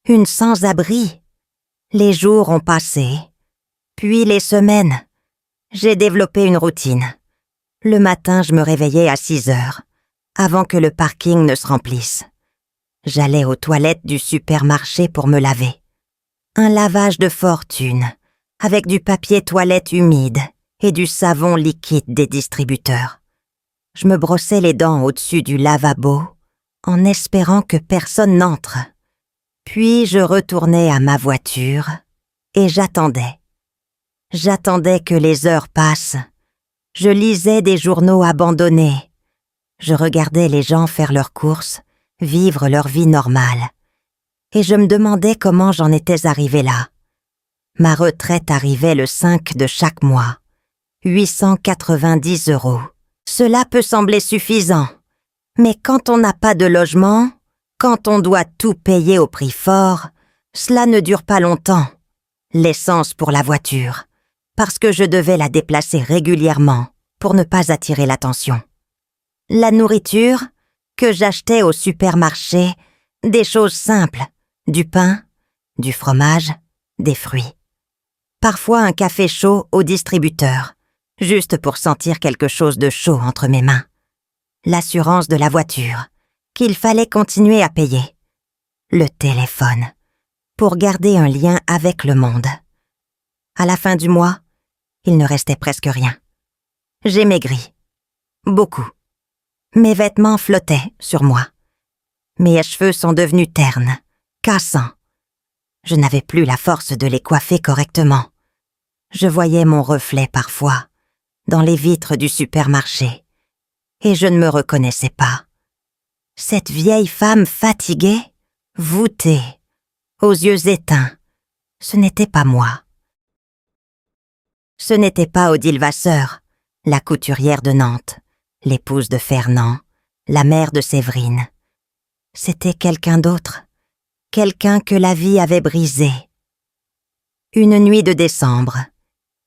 Speaker 1: Une sans-abri. Les jours ont passé. Puis les semaines. J'ai développé une routine. Le matin, je me réveillais à 6 heures, avant que le parking ne se remplisse. J'allais aux toilettes du supermarché pour me laver. Un lavage de fortune, avec du papier toilette humide et du savon liquide des distributeurs. Je me brossais les dents au-dessus du lavabo, en espérant que personne n'entre. Puis je retournais à ma voiture et j'attendais. J'attendais que les heures passent. Je lisais des journaux abandonnés. Je regardais les gens faire leurs courses, vivre leur vie normale. Et je me demandais comment j'en étais arrivée là. Ma retraite arrivait le 5 de chaque mois. 890 €. Cela peut sembler suffisant. Mais quand on n'a pas de logement, quand on doit tout payer au prix fort, cela ne dure pas longtemps. L'essence pour la voiture, parce que je devais la déplacer régulièrement pour ne pas attirer l'attention. La nourriture, que j'achetais au supermarché, des choses simples, du pain, du fromage, des fruits. Parfois un café chaud au distributeur, juste pour sentir quelque chose de chaud entre mes mains. L'assurance de la voiture, qu'il fallait continuer à payer. Le téléphone, pour garder un lien avec le monde. À la fin du mois, il ne restait presque rien. J'ai maigri. Beaucoup. Mes vêtements flottaient sur moi. Mes cheveux sont devenus ternes, cassants. Je n'avais plus la force de les coiffer correctement. Je voyais mon reflet parfois, dans les vitres du supermarché, et je ne me reconnaissais pas. Cette vieille femme fatiguée, voûtée, aux yeux éteints, ce n'était pas moi. Ce n'était pas Odile Vasseur, la couturière de Nantes, l'épouse de Fernand, la mère de Séverine. C'était quelqu'un d'autre, quelqu'un que la vie avait brisé. Une nuit de décembre,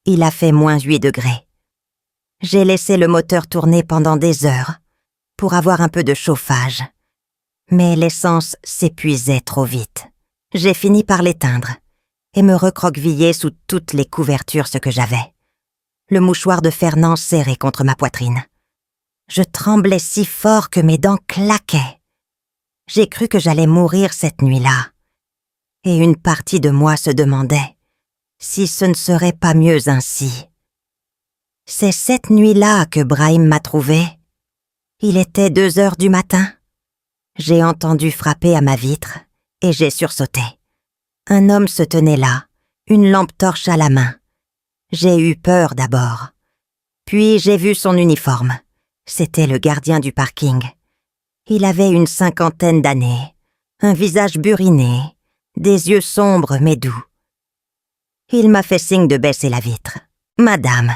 Speaker 1: il a fait -8 degrés. J'ai laissé le moteur tourner pendant des heures pour avoir un peu de chauffage. Mais l'essence s'épuisait trop vite. J'ai fini par l'éteindre et me recroqueviller sous toutes les couvertures ce que j'avais. Le mouchoir de Fernand serré contre ma poitrine. Je tremblais si fort que mes dents claquaient. J'ai cru que j'allais mourir cette nuit-là. Et une partie de moi se demandait si ce ne serait pas mieux ainsi. C'est cette nuit-là que Brahim m'a trouvée. Il était 2 heures du matin. J'ai entendu frapper à ma vitre et j'ai sursauté. Un homme se tenait là, une lampe torche à la main. J'ai eu peur d'abord. Puis j'ai vu son uniforme. C'était le gardien du parking. Il avait une 50aine d'années, un visage buriné, des yeux sombres mais doux. Il m'a fait signe de baisser la vitre. « Madame,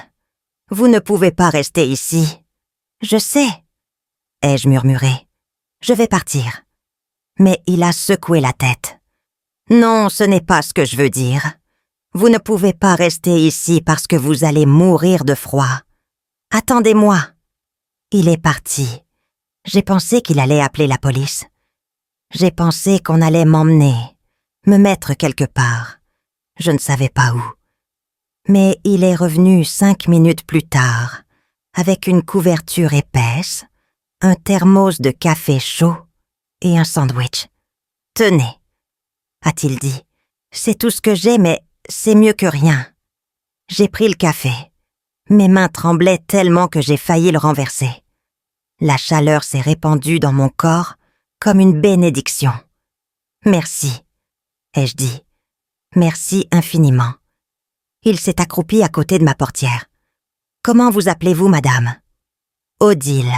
Speaker 1: vous ne pouvez pas rester ici. »« Je sais, » ai-je murmuré. « Je vais partir. » Mais il a secoué la tête. « Non, ce n'est pas ce que je veux dire. Vous ne pouvez pas rester ici parce que vous allez mourir de froid. Attendez-moi. » Il est parti. J'ai pensé qu'il allait appeler la police. J'ai pensé qu'on allait m'emmener, me mettre quelque part. Je ne savais pas où. Mais il est revenu 5 minutes plus tard, avec une couverture épaisse, un thermos de café chaud et un sandwich. « Tenez, » a-t-il dit. « C'est tout ce que j'ai, mais c'est mieux que rien. » J'ai pris le café. Mes mains tremblaient tellement que j'ai failli le renverser. La chaleur s'est répandue dans mon corps comme une bénédiction. « Merci », ai-je dit. « Merci infiniment. » Il s'est accroupi à côté de ma portière. « Comment vous appelez-vous, madame ?»« Odile.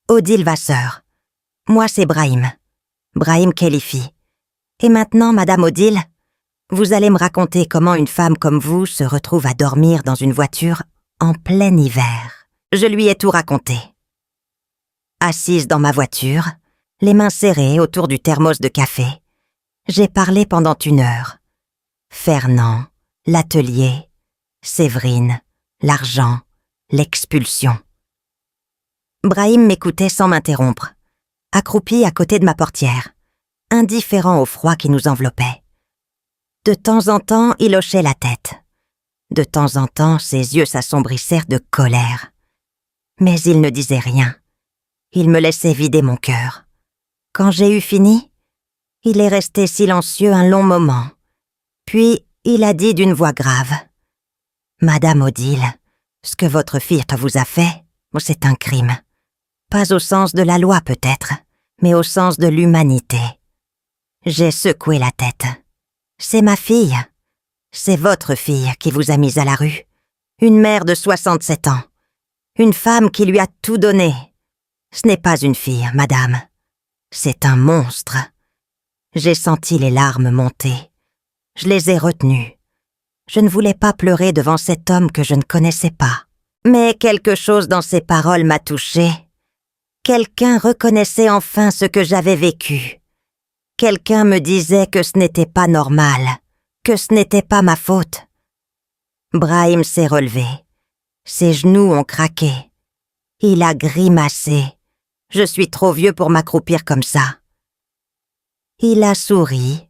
Speaker 1: Odile Vasseur. Moi, c'est Brahim. Brahim Khelifi. Et maintenant, madame Odile, vous allez me raconter comment une femme comme vous se retrouve à dormir dans une voiture en plein hiver. » Je lui ai tout raconté. Assise dans ma voiture, les mains serrées autour du thermos de café, j'ai parlé pendant 1 heure. Fernand, l'atelier, Séverine, l'argent, l'expulsion. Brahim m'écoutait sans m'interrompre, accroupi à côté de ma portière, indifférent au froid qui nous enveloppait. De temps en temps, il hochait la tête. De temps en temps, ses yeux s'assombrissèrent de colère. Mais il ne disait rien. Il me laissait vider mon cœur. Quand j'ai eu fini, il est resté silencieux un long moment. Puis, il a dit d'une voix grave. « Madame Odile, ce que votre fille vous a fait, c'est un crime. Pas au sens de la loi peut-être, mais au sens de l'humanité. » J'ai secoué la tête. « C'est ma fille. C'est votre fille qui vous a mise à la rue. Une mère de 67 ans. Une femme qui lui a tout donné. Ce n'est pas une fille, madame. C'est un monstre. » J'ai senti les larmes monter. Je les ai retenues. Je ne voulais pas pleurer devant cet homme que je ne connaissais pas. Mais quelque chose dans ses paroles m'a touchée. Quelqu'un reconnaissait enfin ce que j'avais vécu. Quelqu'un me disait que ce n'était pas normal, que ce n'était pas ma faute. Brahim s'est relevé. Ses genoux ont craqué. Il a grimacé. Je suis trop vieux pour m'accroupir comme ça. Il a souri,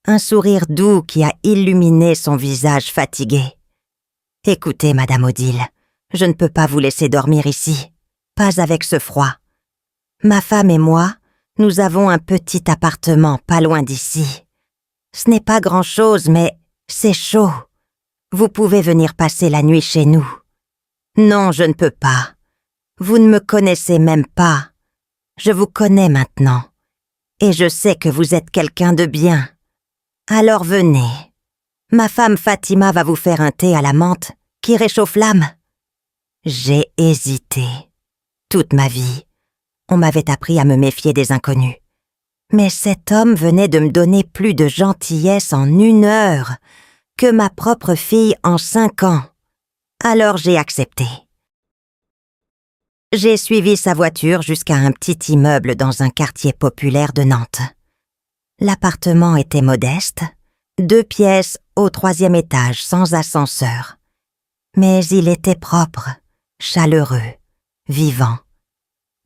Speaker 1: un sourire doux qui a illuminé son visage fatigué. « Écoutez, madame Odile, je ne peux pas vous laisser dormir ici, pas avec ce froid. Ma femme et moi, nous avons un petit appartement pas loin d'ici. Ce n'est pas grand-chose, mais c'est chaud. Vous pouvez venir passer la nuit chez nous. » « Non, je ne peux pas. Vous ne me connaissez même pas. Je vous connais maintenant. Et je sais que vous êtes quelqu'un de bien. Alors venez. Ma femme Fatima va vous faire un thé à la menthe qui réchauffe l'âme. » J'ai hésité. Toute ma vie, on m'avait appris à me méfier des inconnus. Mais cet homme venait de me donner plus de gentillesse en 1 heure que ma propre fille en 5 ans. Alors j'ai accepté. J'ai suivi sa voiture jusqu'à un petit immeuble dans un quartier populaire de Nantes. L'appartement était modeste, 2 pièces au 3e étage sans ascenseur. Mais il était propre, chaleureux, vivant.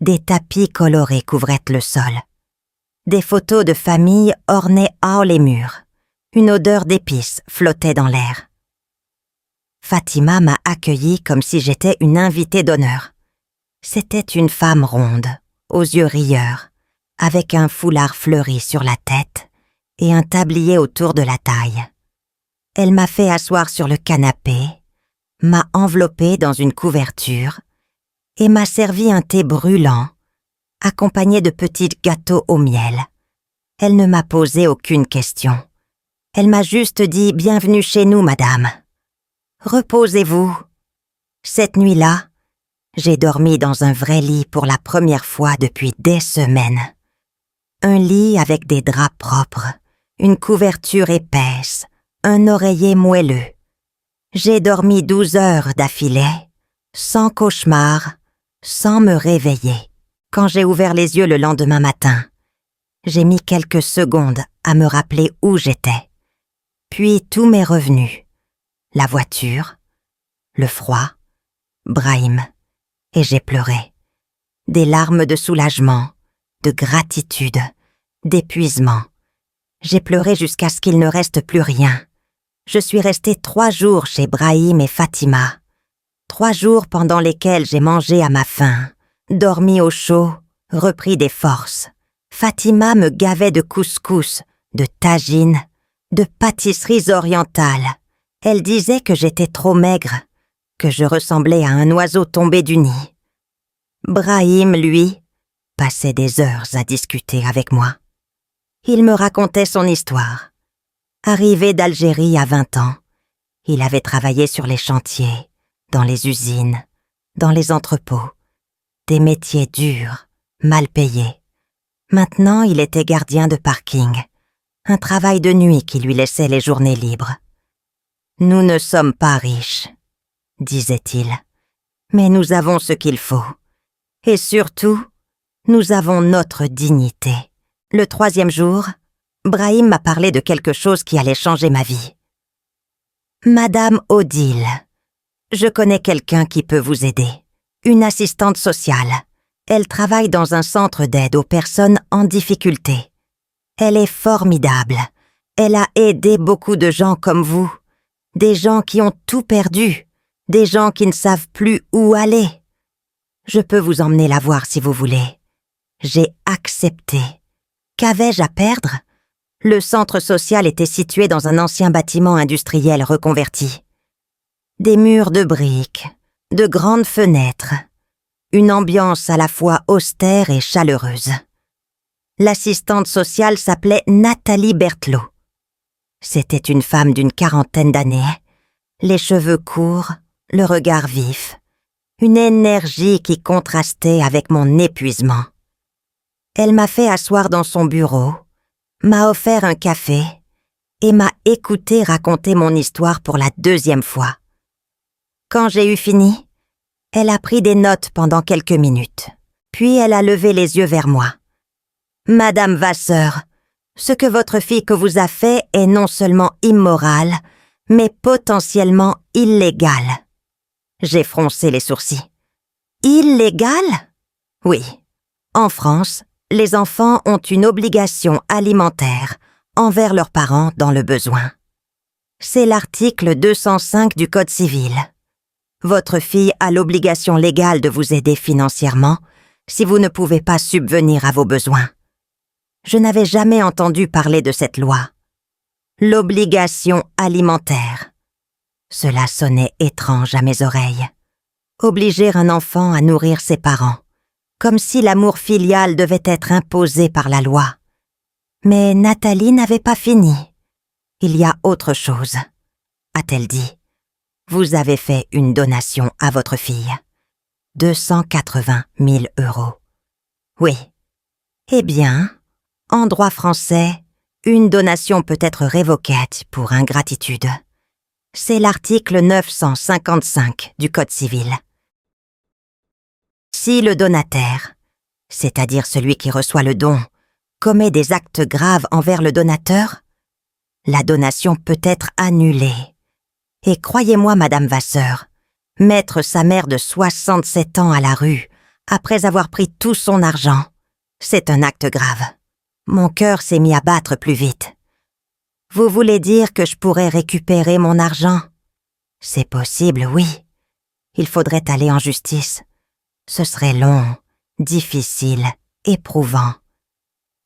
Speaker 1: Des tapis colorés couvraient le sol. Des photos de famille ornaient hors les murs. Une odeur d'épices flottait dans l'air. Fatima m'a accueillie comme si j'étais une invitée d'honneur. C'était une femme ronde, aux yeux rieurs, avec un foulard fleuri sur la tête et un tablier autour de la taille. Elle m'a fait asseoir sur le canapé, m'a enveloppée dans une couverture et m'a servi un thé brûlant, accompagné de petits gâteaux au miel. Elle ne m'a posé aucune question. Elle m'a juste dit « Bienvenue chez nous, madame. Reposez-vous. » Cette nuit-là, j'ai dormi dans un vrai lit pour la première fois depuis des semaines. Un lit avec des draps propres, une couverture épaisse, un oreiller moelleux. J'ai dormi 12 heures d'affilée, sans cauchemar, sans me réveiller. Quand j'ai ouvert les yeux le lendemain matin, j'ai mis quelques secondes à me rappeler où j'étais. Puis tout m'est revenu. La voiture, le froid, Brahim, et j'ai pleuré. Des larmes de soulagement, de gratitude, d'épuisement. J'ai pleuré jusqu'à ce qu'il ne reste plus rien. Je suis restée 3 jours chez Brahim et Fatima. 3 jours pendant lesquels j'ai mangé à ma faim, dormi au chaud, repris des forces. Fatima me gavait de couscous, de tagine, de pâtisseries orientales. Elle disait que j'étais trop maigre, que je ressemblais à un oiseau tombé du nid. Brahim, lui, passait des heures à discuter avec moi. Il me racontait son histoire. Arrivé d'Algérie à 20 ans, il avait travaillé sur les chantiers, dans les usines, dans les entrepôts. Des métiers durs, mal payés. Maintenant, il était gardien de parking. Un travail de nuit qui lui laissait les journées libres. « Nous ne sommes pas riches, » disait-il, « mais nous avons ce qu'il faut. Et surtout, nous avons notre dignité. » Le 3e jour, Brahim m'a parlé de quelque chose qui allait changer ma vie. « Madame Odile, je connais quelqu'un qui peut vous aider. Une assistante sociale. Elle travaille dans un centre d'aide aux personnes en difficulté. Elle est formidable. Elle a aidé beaucoup de gens comme vous. Des gens qui ont tout perdu. Des gens qui ne savent plus où aller. Je peux vous emmener la voir si vous voulez. » J'ai accepté. Qu'avais-je à perdre ? Le centre social était situé dans un ancien bâtiment industriel reconverti. Des murs de briques, de grandes fenêtres, une ambiance à la fois austère et chaleureuse. L'assistante sociale s'appelait Nathalie Berthelot. C'était une femme d'une 40aine d'années, les cheveux courts, le regard vif, une énergie qui contrastait avec mon épuisement. Elle m'a fait asseoir dans son bureau, m'a offert un café et m'a écouté raconter mon histoire pour la 2e fois. Quand j'ai eu fini, elle a pris des notes pendant quelques minutes, puis elle a levé les yeux vers moi. « Madame Vasseur, ce que votre fille que vous a fait est non seulement immoral, mais potentiellement illégal. » J'ai froncé les sourcils. « Illégal ? Oui. En France, les enfants ont une obligation alimentaire envers leurs parents dans le besoin. C'est l'article 205 du Code civil. Votre fille a l'obligation légale de vous aider financièrement si vous ne pouvez pas subvenir à vos besoins. Je n'avais jamais entendu parler de cette loi. L'obligation alimentaire. Cela sonnait étrange à mes oreilles. Obliger un enfant à nourrir ses parents, comme si l'amour filial devait être imposé par la loi. Mais Nathalie n'avait pas fini. « Il y a autre chose », a-t-elle dit. « Vous avez fait une donation à votre fille. 280 000 €. Oui. Eh bien, en droit français, une donation peut être révoquée pour ingratitude. C'est l'article 955 du Code civil. Si le donataire, c'est-à-dire celui qui reçoit le don, commet des actes graves envers le donateur, la donation peut être annulée. Et croyez-moi, Madame Vasseur, mettre sa mère de 67 ans à la rue, après avoir pris tout son argent, c'est un acte grave. Mon cœur s'est mis à battre plus vite. Vous voulez dire que je pourrais récupérer mon argent? C'est possible, oui. Il faudrait aller en justice. Ce serait long, difficile, éprouvant.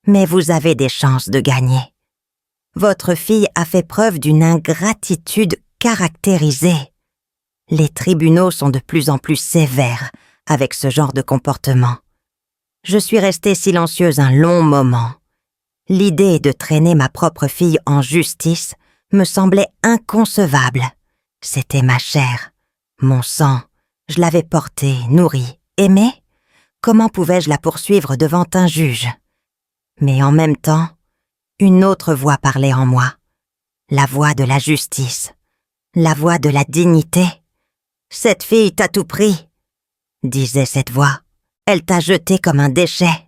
Speaker 1: Mais vous avez des chances de gagner. Votre fille a fait preuve d'une ingratitude caractérisée. Les tribunaux sont de plus en plus sévères avec ce genre de comportement. Je suis restée silencieuse un long moment. L'idée de traîner ma propre fille en justice me semblait inconcevable. C'était ma chair, mon sang. Je l'avais portée, nourrie, aimée. Comment pouvais-je la poursuivre devant un juge? Mais en même temps, une autre voix parlait en moi. La voix de la justice. La voix de la dignité. « Cette fille t'a tout pris », disait cette voix. « Elle t'a jeté comme un déchet.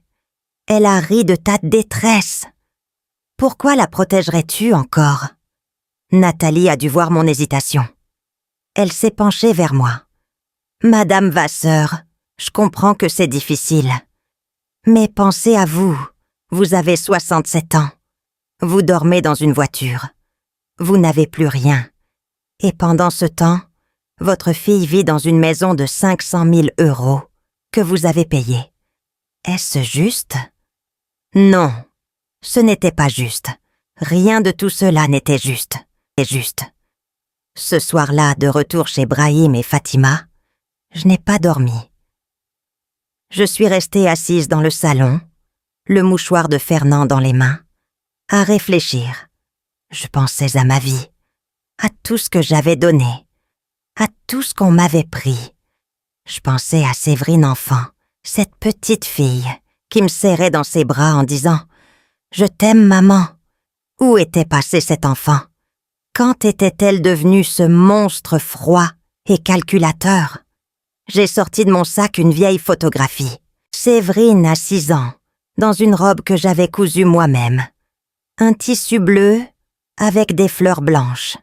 Speaker 1: Elle a ri de ta détresse. Pourquoi la protégerais-tu encore ?» Nathalie a dû voir mon hésitation. Elle s'est penchée vers moi. « Madame Vasseur, je comprends que c'est difficile. Mais pensez à vous. Vous avez 67 ans. Vous dormez dans une voiture. Vous n'avez plus rien. Et pendant ce temps, votre fille vit dans une maison de 500 000 € que vous avez payée. Est-ce juste? Non, ce n'était pas juste. Rien de tout cela n'était juste. Ce soir-là, de retour chez Brahim et Fatima, je n'ai pas dormi. Je suis restée assise dans le salon, le mouchoir de Fernand dans les mains, à réfléchir. Je pensais à ma vie, à tout ce que j'avais donné, à tout ce qu'on m'avait pris. Je pensais à Séverine enfant, cette petite fille qui me serrait dans ses bras en disant « Je t'aime, maman ». Où était passé cet enfant? Quand était-elle devenue ce monstre froid et calculateur? J'ai sorti de mon sac une vieille photographie. Séverine à 6 ans, dans une robe que j'avais cousue moi-même. Un tissu bleu avec des fleurs blanches.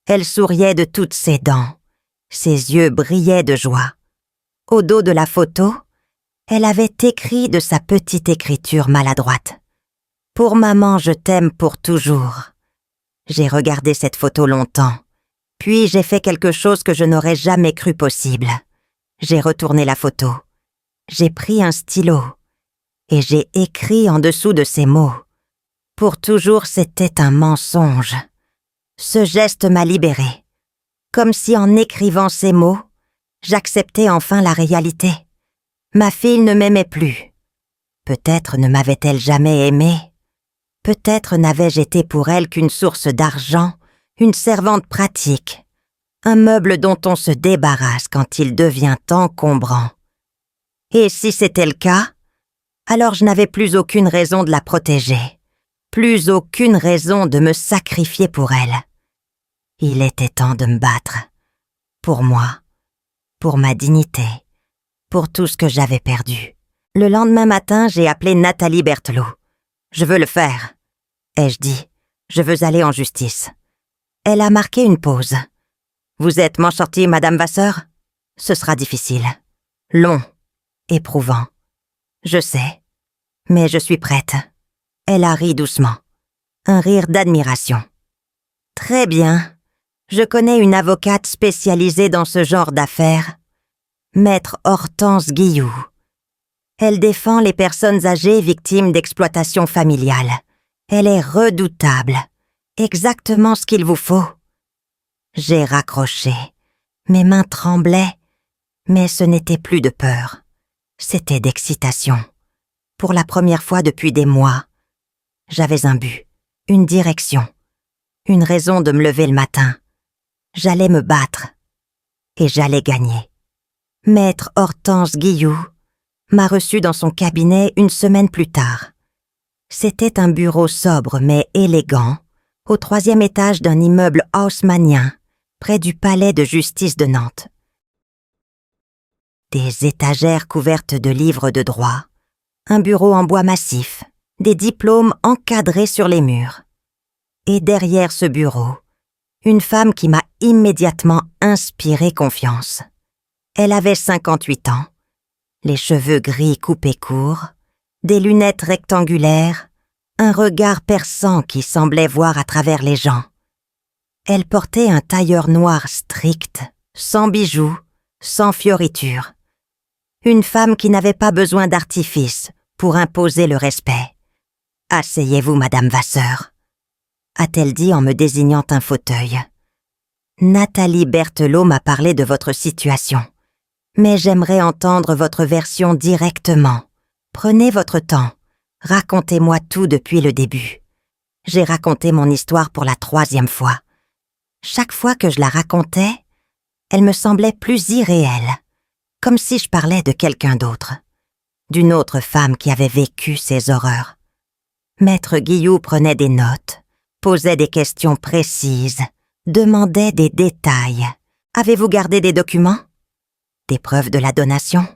Speaker 1: Elle souriait de toutes ses dents. Ses yeux brillaient de joie. Au dos de la photo, elle avait écrit de sa petite écriture maladroite. « Pour maman, je t'aime pour toujours ». J'ai regardé cette photo longtemps, puis j'ai fait quelque chose que je n'aurais jamais cru possible. J'ai retourné la photo. J'ai pris un stylo et j'ai écrit en dessous de ces mots. Pour toujours, c'était un mensonge. Ce geste m'a libérée. Comme si en écrivant ces mots, j'acceptais enfin la réalité. Ma fille ne m'aimait plus. Peut-être ne m'avait-elle jamais aimée. Peut-être n'avais-je été pour elle qu'une source d'argent, une servante pratique, un meuble dont on se débarrasse quand il devient encombrant. Et si c'était le cas, alors je n'avais plus aucune raison de la protéger, plus aucune raison de me sacrifier pour elle. Il était temps de me battre. Pour moi, pour ma dignité, pour tout ce que j'avais perdu. Le lendemain matin, j'ai appelé Nathalie Berthelot. « Je veux le faire », ai-je dit. « Je veux aller en justice. » Elle a marqué une pause. « Vous êtes manche sortie, Madame Vasseur? Ce sera difficile. Long. Éprouvant. Je sais. Mais je suis prête. » Elle a ri doucement. Un rire d'admiration. « Très bien. Je connais une avocate spécialisée dans ce genre d'affaires. Maître Hortense Guilloux. Elle défend les personnes âgées victimes d'exploitation familiale. Elle est redoutable. Exactement ce qu'il vous faut. » J'ai raccroché. Mes mains tremblaient, mais ce n'était plus de peur. C'était d'excitation. Pour la première fois depuis des mois, j'avais un but, une direction, une raison de me lever le matin. J'allais me battre et j'allais gagner. Maître Hortense Guilloux m'a reçu dans son cabinet une semaine plus tard. C'était un bureau sobre mais élégant, au 3e étage d'un immeuble haussmannien, près du palais de justice de Nantes. Des étagères couvertes de livres de droit, un bureau en bois massif, des diplômes encadrés sur les murs. Et derrière ce bureau, une femme qui m'a immédiatement inspiré confiance. Elle avait 58 ans, les cheveux gris coupés courts, des lunettes rectangulaires, un regard perçant qui semblait voir à travers les gens. Elle portait un tailleur noir strict, sans bijoux, sans fioritures. Une femme qui n'avait pas besoin d'artifice pour imposer le respect. « Asseyez-vous, Madame Vasseur », a-t-elle dit en me désignant un fauteuil. « Nathalie Berthelot m'a parlé de votre situation, mais j'aimerais entendre votre version directement. Prenez votre temps, racontez-moi tout depuis le début. J'ai raconté mon histoire pour la 3e fois. Chaque fois que je la racontais, elle me semblait plus irréelle, comme si je parlais de quelqu'un d'autre, d'une autre femme qui avait vécu ces horreurs. Maître Guilloux prenait des notes, posait des questions précises, demandait des détails. Avez-vous gardé des documents? Des preuves de la donation?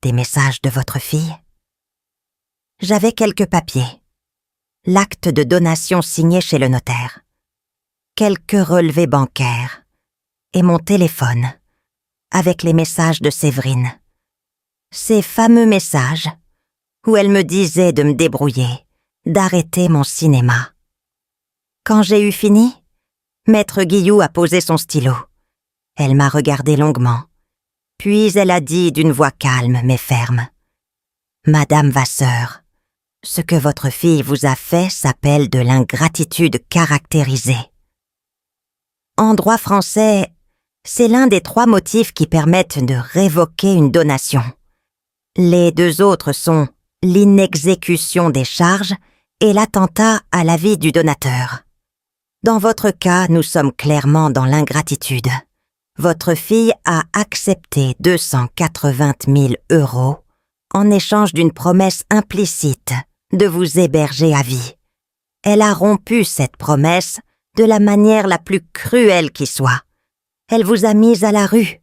Speaker 1: Des messages de votre fille? J'avais quelques papiers. L'acte de donation signé chez le notaire. Quelques relevés bancaires. Et mon téléphone, avec les messages de Séverine. Ces fameux messages où elle me disait de me débrouiller, d'arrêter mon cinéma. Quand j'ai eu fini, Maître Guilloux a posé son stylo. Elle m'a regardé longuement, puis elle a dit d'une voix calme mais ferme. « Madame Vasseur, ce que votre fille vous a fait s'appelle de l'ingratitude caractérisée. » En droit français, c'est l'un des 3 motifs qui permettent de révoquer une donation. Les 2 autres sont l'inexécution des charges et l'attentat à la vie du donateur. Dans votre cas, nous sommes clairement dans l'ingratitude. Votre fille a accepté 280 000 € en échange d'une promesse implicite de vous héberger à vie. Elle a rompu cette promesse de la manière la plus cruelle qui soit. Elle vous a mise à la rue.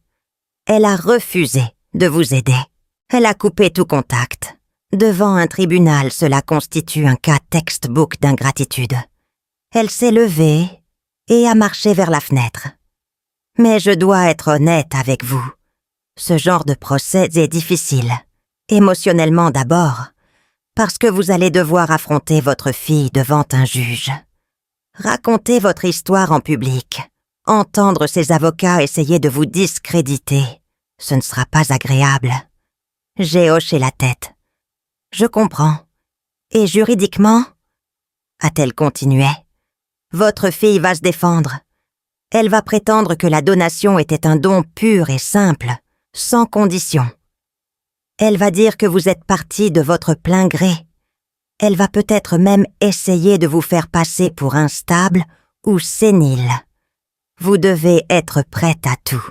Speaker 1: Elle a refusé de vous aider. Elle a coupé tout contact. Devant un tribunal, cela constitue un cas textbook d'ingratitude. Elle s'est levée et a marché vers la fenêtre. Mais je dois être honnête avec vous. Ce genre de procès est difficile, émotionnellement d'abord, parce que vous allez devoir affronter votre fille devant un juge. Raconter votre histoire en public, entendre ses avocats essayer de vous discréditer, ce ne sera pas agréable. J'ai hoché la tête. Je comprends. Et juridiquement, a-t-elle continué, votre fille va se défendre. Elle va prétendre que la donation était un don pur et simple, sans condition. Elle va dire que vous êtes parti de votre plein gré. Elle va peut-être même essayer de vous faire passer pour instable ou sénile. Vous devez être prête à tout.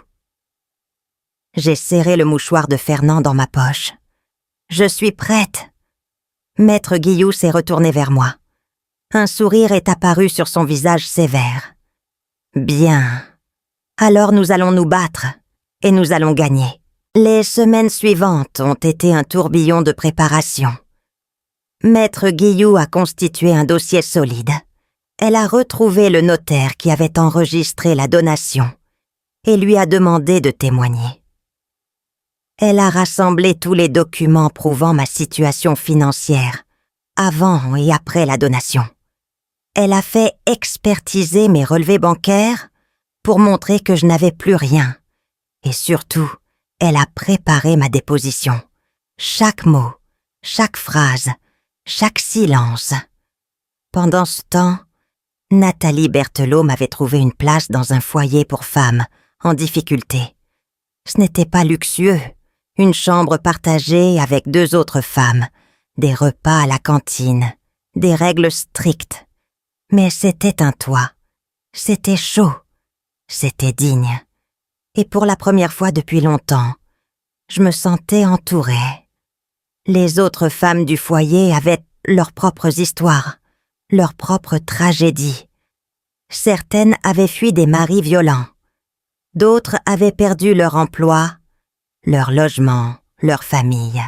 Speaker 1: J'ai serré le mouchoir de Fernand dans ma poche. Je suis prête. Maître Guilloux s'est retourné vers moi. Un sourire est apparu sur son visage sévère. Bien. Alors nous allons nous battre et nous allons gagner. Les semaines suivantes ont été un tourbillon de préparation. Maître Guilloux a constitué un dossier solide. Elle a retrouvé le notaire qui avait enregistré la donation et lui a demandé de témoigner. Elle a rassemblé tous les documents prouvant ma situation financière, avant et après la donation. Elle a fait expertiser mes relevés bancaires pour montrer que je n'avais plus rien. Et surtout, elle a préparé ma déposition. Chaque mot, chaque phrase, chaque silence. Pendant ce temps, Nathalie Berthelot m'avait trouvé une place dans un foyer pour femmes en difficulté. Ce n'était pas luxueux, une chambre partagée avec 2 autres femmes, des repas à la cantine, des règles strictes. Mais c'était un toit, c'était chaud, c'était digne. Et pour la première fois depuis longtemps, je me sentais entourée. Les autres femmes du foyer avaient leurs propres histoires, leurs propres tragédies. Certaines avaient fui des maris violents. D'autres avaient perdu leur emploi, leur logement, leur famille.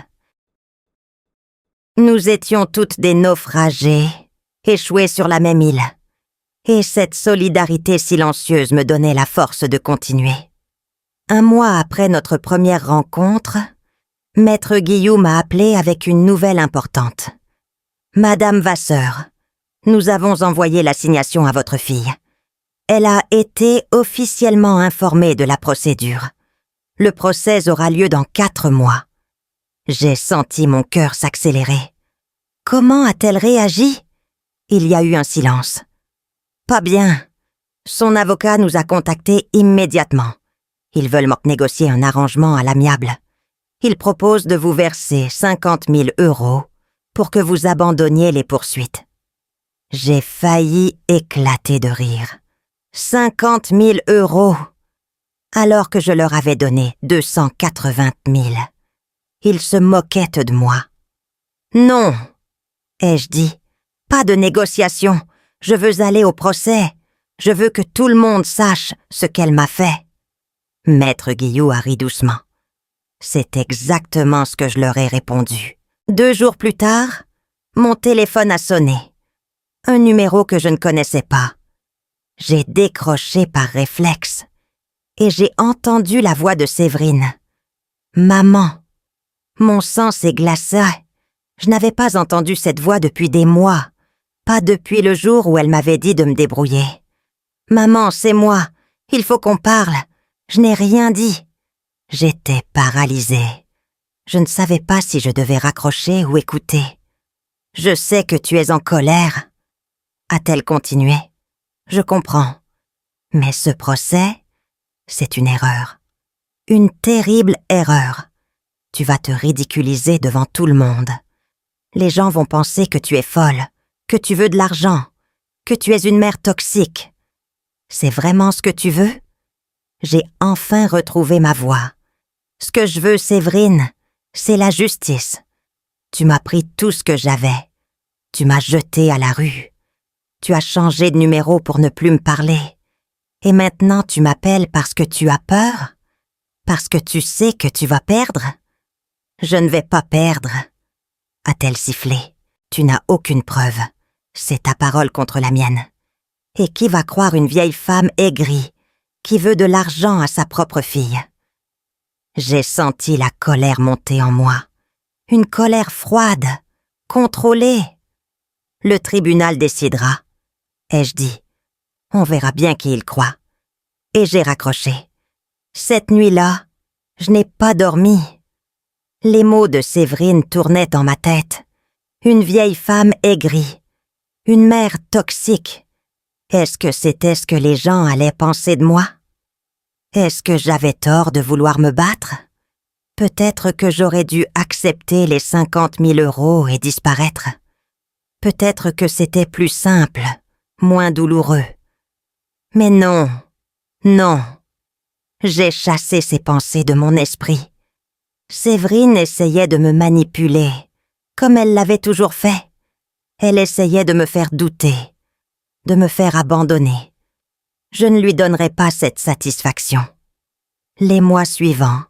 Speaker 1: Nous étions toutes des naufragées, échouées sur la même île. Et cette solidarité silencieuse me donnait la force de continuer. 1 mois après notre première rencontre, Maître Guilloux m'a appelée avec une nouvelle importante. Madame Vasseur, nous avons envoyé l'assignation à votre fille. Elle a été officiellement informée de la procédure. Le procès aura lieu dans 4 mois. J'ai senti mon cœur s'accélérer. Comment a-t-elle réagi? Il y a eu un silence. Pas bien. Son avocat nous a contactés immédiatement. Ils veulent négocier un arrangement à l'amiable. Ils proposent de vous verser 50 000 € pour que vous abandonniez les poursuites. J'ai failli éclater de rire. 50 000 €, alors que je leur avais donné 280 000. Ils se moquaient de moi. Non, ai-je dit, pas de négociation. Je veux aller au procès. Je veux que tout le monde sache ce qu'elle m'a fait. Maître Guillou a ri doucement. C'est exactement ce que je leur ai répondu. 2 jours plus tard, mon téléphone a sonné. Un numéro que je ne connaissais pas. J'ai décroché par réflexe et j'ai entendu la voix de Séverine. Maman. Mon sang s'est glacé. Je n'avais pas entendu cette voix depuis des mois, pas depuis le jour où elle m'avait dit de me débrouiller. Maman, c'est moi. Il faut qu'on parle. Je n'ai rien dit. J'étais paralysée. Je ne savais pas si je devais raccrocher ou écouter. Je sais que tu es en colère. A-t-elle continué? Je comprends. Mais ce procès, c'est une erreur. Une terrible erreur. Tu vas te ridiculiser devant tout le monde. Les gens vont penser que tu es folle, que tu veux de l'argent, que tu es une mère toxique. C'est vraiment ce que tu veux? J'ai enfin retrouvé ma voix. Ce que je veux, Séverine, c'est la justice. Tu m'as pris tout ce que j'avais. Tu m'as jeté à la rue. Tu as changé de numéro pour ne plus me parler. Et maintenant tu m'appelles parce que tu as peur? Parce que tu sais que tu vas perdre? Je ne vais pas perdre. A-t-elle sifflé? Tu n'as aucune preuve. C'est ta parole contre la mienne. Et qui va croire une vieille femme aigrie, qui veut de l'argent à sa propre fille? J'ai senti la colère monter en moi. Une colère froide, contrôlée. Le tribunal décidera, ai-je dit. On verra bien qui il croit. Et j'ai raccroché. Cette nuit-là, je n'ai pas dormi. Les mots de Séverine tournaient dans ma tête. Une vieille femme aigrie. Une mère toxique. Est-ce que c'était ce que les gens allaient penser de moi? Est-ce que j'avais tort de vouloir me battre? Peut-être que j'aurais dû accepter les 50 000 € et disparaître. Peut-être que c'était plus simple, moins douloureux. Mais non, non. J'ai chassé ces pensées de mon esprit. Séverine essayait de me manipuler, comme elle l'avait toujours fait. Elle essayait de me faire douter, de me faire abandonner. Je ne lui donnerai pas cette satisfaction. Les mois suivants,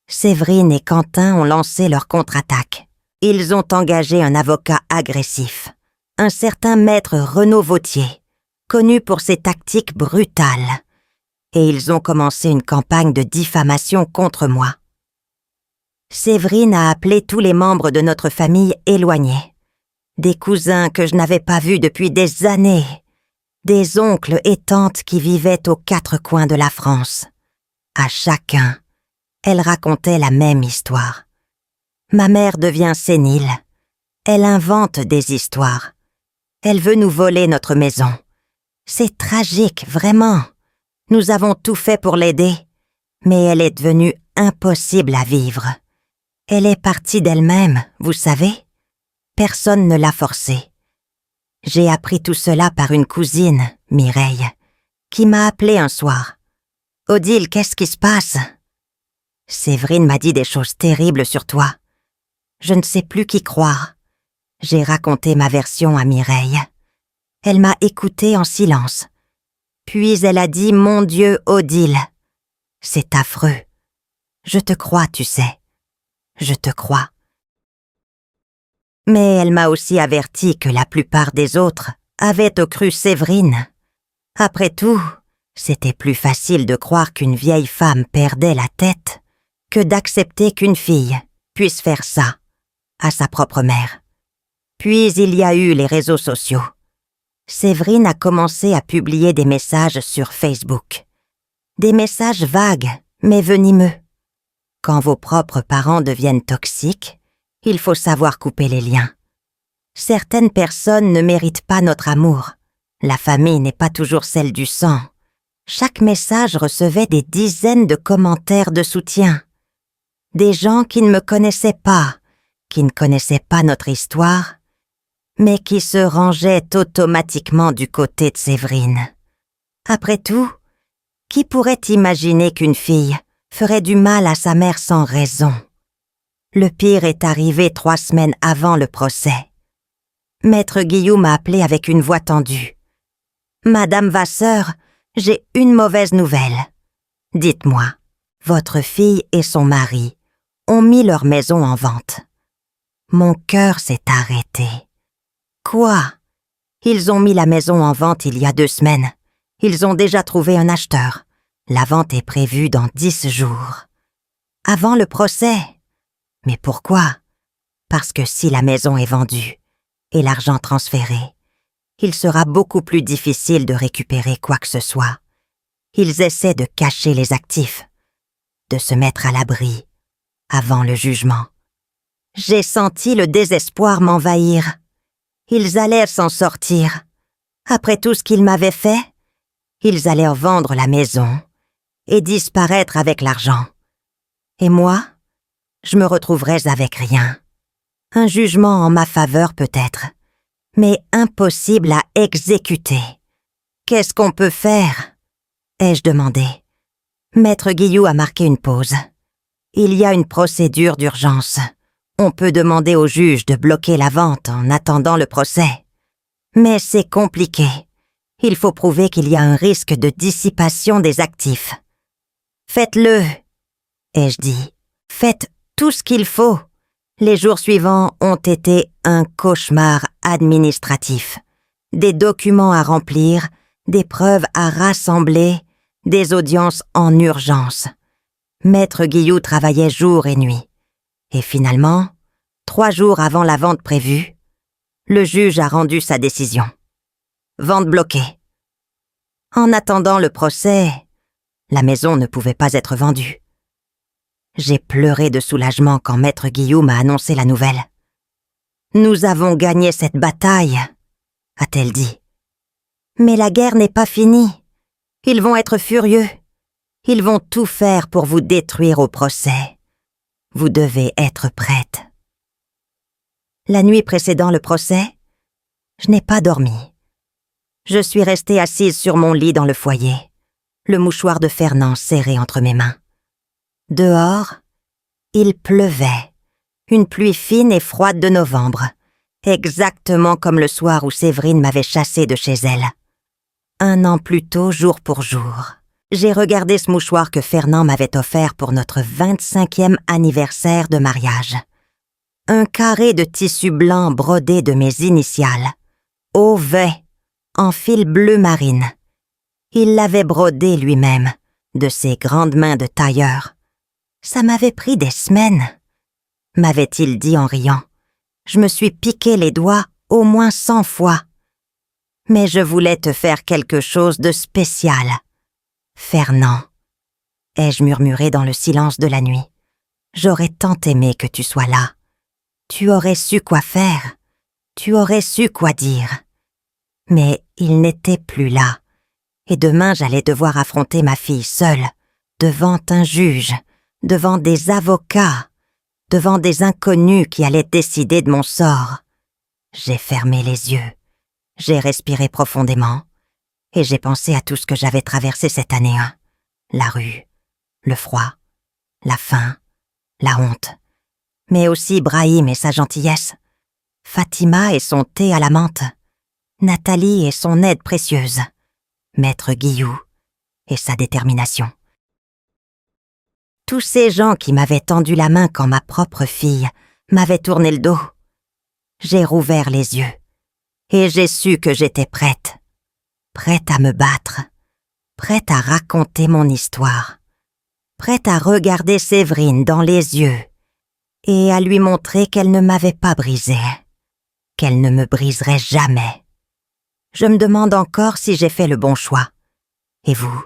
Speaker 1: Séverine et Quentin ont lancé leur contre-attaque. Ils ont engagé un avocat agressif, un certain maître Renaud Vautier, connu pour ses tactiques brutales, et ils ont commencé une campagne de diffamation contre moi. Séverine a appelé tous les membres de notre famille éloignés, des cousins que je n'avais pas vus depuis des années, des oncles et tantes qui vivaient aux 4 coins de la France. À chacun, elle racontait la même histoire. Ma mère devient sénile. Elle invente des histoires. Elle veut nous voler notre maison. C'est tragique, vraiment. Nous avons tout fait pour l'aider, mais elle est devenue impossible à vivre. Elle est partie d'elle-même, vous savez. Personne ne l'a forcée. J'ai appris tout cela par une cousine, Mireille, qui m'a appelée un soir. « Odile, qu'est-ce qui se passe? » Séverine m'a dit des choses terribles sur toi. Je ne sais plus qui croire. J'ai raconté ma version à Mireille. Elle m'a écoutée en silence. Puis elle a dit « Mon Dieu, Odile, c'est affreux. Je te crois, tu sais. Je te crois. » Mais elle m'a aussi averti que la plupart des autres avaient cru Séverine. Après tout, c'était plus facile de croire qu'une vieille femme perdait la tête que d'accepter qu'une fille puisse faire ça à sa propre mère. Puis il y a eu les réseaux sociaux. Séverine a commencé à publier des messages sur Facebook. Des messages vagues, mais venimeux. Quand vos propres parents deviennent toxiques, il faut savoir couper les liens. Certaines personnes ne méritent pas notre amour. La famille n'est pas toujours celle du sang. Chaque message recevait des dizaines de commentaires de soutien. Des gens qui ne me connaissaient pas, qui ne connaissaient pas notre histoire, mais qui se rangeaient automatiquement du côté de Séverine. Après tout, qui pourrait imaginer qu'une fille ferait du mal à sa mère sans raison? Le pire est arrivé 3 semaines avant le procès. Maître Guillaume m'a appelé avec une voix tendue. « Madame Vasseur, j'ai une mauvaise nouvelle. Dites-moi, votre fille et son mari ont mis leur maison en vente. » Mon cœur s'est arrêté. Quoi? Ils ont mis la maison en vente il y a 2 semaines. Ils ont déjà trouvé un acheteur. La vente est prévue dans 10 jours. Avant le procès. Mais pourquoi? Parce que si la maison est vendue et l'argent transféré, il sera beaucoup plus difficile de récupérer quoi que ce soit. Ils essaient de cacher les actifs, de se mettre à l'abri avant le jugement. J'ai senti le désespoir m'envahir. Ils allaient s'en sortir. Après tout ce qu'ils m'avaient fait, ils allaient vendre la maison et disparaître avec l'argent. Et moi, je me retrouverais avec rien. Un jugement en ma faveur peut-être, mais impossible à exécuter. Qu'est-ce qu'on peut faire? Ai-je demandé. Maître Guillou a marqué une pause. Il y a une procédure d'urgence. On peut demander au juge de bloquer la vente en attendant le procès. Mais c'est compliqué. Il faut prouver qu'il y a un risque de dissipation des actifs. Faites-le, ai-je dit. Faites tout ce qu'il faut. Les jours suivants ont été un cauchemar administratif. Des documents à remplir, des preuves à rassembler, des audiences en urgence. Maître Guillou travaillait jour et nuit. Et finalement, 3 jours avant la vente prévue, le juge a rendu sa décision. Vente bloquée. En attendant le procès, la maison ne pouvait pas être vendue. J'ai pleuré de soulagement quand Maître Guillaume m'a annoncé la nouvelle. « Nous avons gagné cette bataille », a-t-elle dit. « Mais la guerre n'est pas finie. Ils vont être furieux. Ils vont tout faire pour vous détruire au procès. Vous devez être prête. » La nuit précédant le procès, je n'ai pas dormi. Je suis restée assise sur mon lit dans le foyer, le mouchoir de Fernand serré entre mes mains. Dehors, il pleuvait, une pluie fine et froide de novembre, exactement comme le soir où Séverine m'avait chassée de chez elle. 1 an plus tôt, jour pour jour, j'ai regardé ce mouchoir que Fernand m'avait offert pour notre 25e anniversaire de mariage. Un carré de tissu blanc brodé de mes initiales, OV, en fil bleu marine. Il l'avait brodé lui-même, de ses grandes mains de tailleur. Ça m'avait pris des semaines, m'avait-il dit en riant. Je me suis piqué les doigts au moins 100 fois. Mais je voulais te faire quelque chose de spécial. Fernand, ai-je murmuré dans le silence de la nuit. J'aurais tant aimé que tu sois là. Tu aurais su quoi faire. Tu aurais su quoi dire. Mais il n'était plus là. Et demain j'allais devoir affronter ma fille seule, devant un juge, devant des avocats, devant des inconnus qui allaient décider de mon sort. J'ai fermé les yeux, j'ai respiré profondément, et j'ai pensé à tout ce que j'avais traversé cette année 1. La rue, le froid, la faim, la honte, mais aussi Brahim et sa gentillesse, Fatima et son thé à la menthe, Nathalie et son aide précieuse, Maître Guillou et sa détermination. Tous ces gens qui m'avaient tendu la main quand ma propre fille m'avait tourné le dos. J'ai rouvert les yeux et j'ai su que j'étais prête. Prête à me battre, prête à raconter mon histoire, prête à regarder Séverine dans les yeux et à lui montrer qu'elle ne m'avait pas brisée, qu'elle ne me briserait jamais. Je me demande encore si j'ai fait le bon choix. Et vous,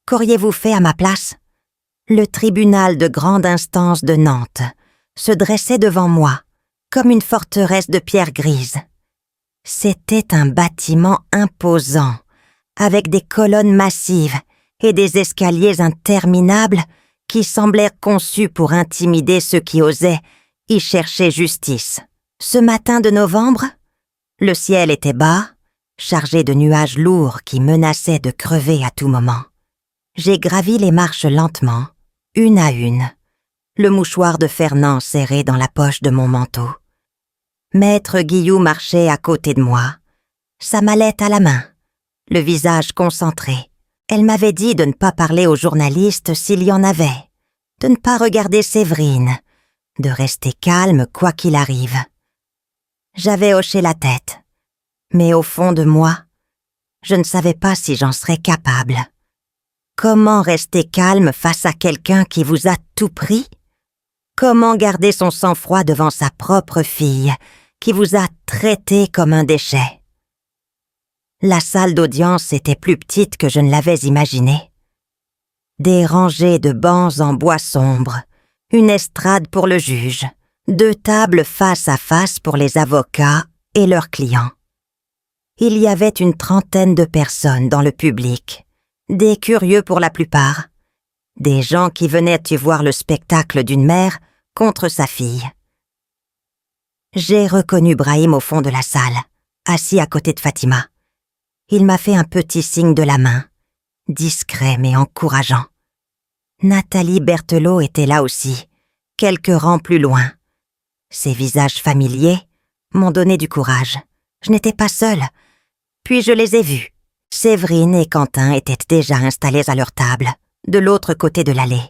Speaker 1: qu'auriez-vous fait à ma place? Le tribunal de grande instance de Nantes se dressait devant moi, comme une forteresse de pierre grise. C'était un bâtiment imposant, avec des colonnes massives et des escaliers interminables qui semblèrent conçus pour intimider ceux qui osaient y chercher justice. Ce matin de novembre, le ciel était bas, chargé de nuages lourds qui menaçaient de crever à tout moment. J'ai gravi les marches lentement, une à une, le mouchoir de Fernand serré dans la poche de mon manteau. Maître Guilloux marchait à côté de moi, sa mallette à la main, le visage concentré. Elle m'avait dit de ne pas parler aux journalistes s'il y en avait, de ne pas regarder Séverine, de rester calme quoi qu'il arrive. J'avais hoché la tête, mais au fond de moi, je ne savais pas si j'en serais capable. Comment rester calme face à quelqu'un qui vous a tout pris? Comment garder son sang-froid devant sa propre fille, qui vous a traité comme un déchet? La salle d'audience était plus petite que je ne l'avais imaginé. Des rangées de bancs en bois sombre, une estrade pour le juge, 2 tables face à face pour les avocats et leurs clients. Il y avait une 30aine de personnes dans le public, des curieux pour la plupart, des gens qui venaient y voir le spectacle d'une mère contre sa fille. J'ai reconnu Brahim au fond de la salle, assis à côté de Fatima. Il m'a fait un petit signe de la main, discret mais encourageant. Nathalie Berthelot était là aussi, quelques rangs plus loin. Ces visages familiers m'ont donné du courage. Je n'étais pas seule. Puis je les ai vus. Séverine et Quentin étaient déjà installés à leur table, de l'autre côté de l'allée.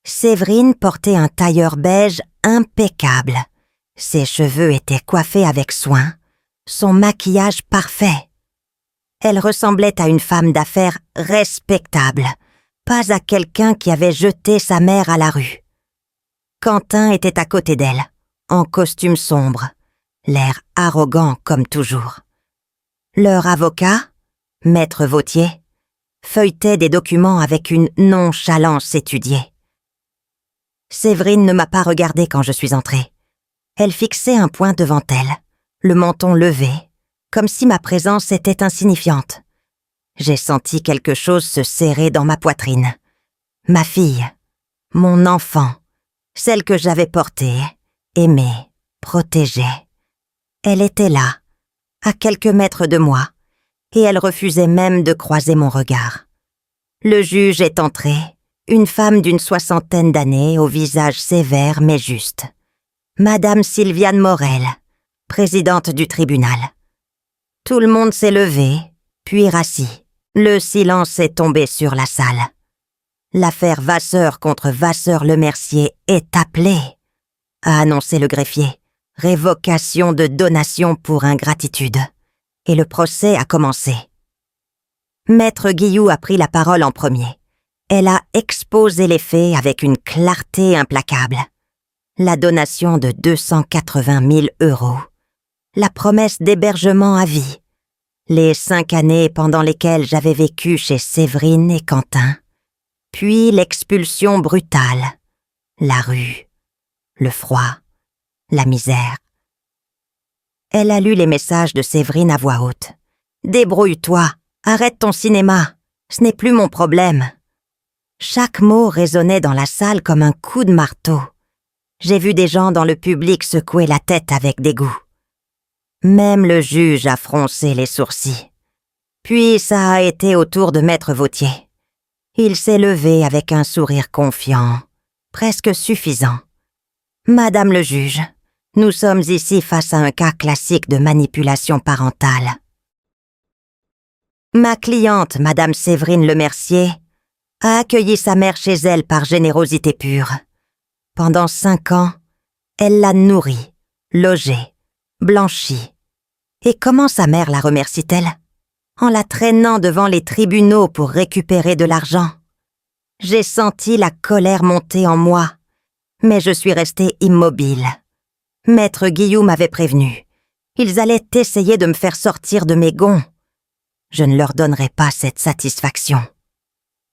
Speaker 1: Séverine portait un tailleur beige impeccable. Ses cheveux étaient coiffés avec soin, son maquillage parfait. Elle ressemblait à une femme d'affaires respectable, pas à quelqu'un qui avait jeté sa mère à la rue. Quentin était à côté d'elle, en costume sombre, l'air arrogant comme toujours. Leur avocat, Maître Vautier, feuilletait des documents avec une nonchalance étudiée. Séverine ne m'a pas regardée quand je suis entrée. Elle fixait un point devant elle, le menton levé, comme si ma présence était insignifiante. J'ai senti quelque chose se serrer dans ma poitrine. Ma fille, mon enfant, celle que j'avais portée, aimée, protégée. Elle était là, à quelques mètres de moi, et elle refusait même de croiser mon regard. Le juge est entré, une femme d'une 60aine d'années, au visage sévère mais juste. Madame Sylviane Morel, présidente du tribunal. Tout le monde s'est levé, puis rassis. Le silence est tombé sur la salle. L'affaire Vasseur contre Vasseur-Lemercier est appelée, a annoncé le greffier. Révocation de donation pour ingratitude. Et le procès a commencé. Maître Guilloux a pris la parole en premier. Elle a exposé les faits avec une clarté implacable. La donation de 280 000 €. La promesse d'hébergement à vie. Les 5 années pendant lesquelles j'avais vécu chez Séverine et Quentin. Puis l'expulsion brutale. La rue. Le froid. La misère. Elle a lu les messages de Séverine à voix haute. « Débrouille-toi, arrête ton cinéma, ce n'est plus mon problème. » Chaque mot résonnait dans la salle comme un coup de marteau. J'ai vu des gens dans le public secouer la tête avec dégoût. Même le juge a froncé les sourcils. Puis ça a été au tour de Maître Vautier. Il s'est levé avec un sourire confiant, presque suffisant. « Madame le juge, nous sommes ici face à un cas classique de manipulation parentale. Ma cliente, Madame Séverine Lemercier, a accueilli sa mère chez elle par générosité pure. Pendant 5 ans, elle l'a nourrie, logée, blanchie. Et comment sa mère la remercie-t-elle? En la traînant devant les tribunaux pour récupérer de l'argent. J'ai senti la colère monter en moi, mais je suis restée immobile. Maître Guilloux m'avait prévenu. Ils allaient essayer de me faire sortir de mes gonds. Je ne leur donnerai pas cette satisfaction.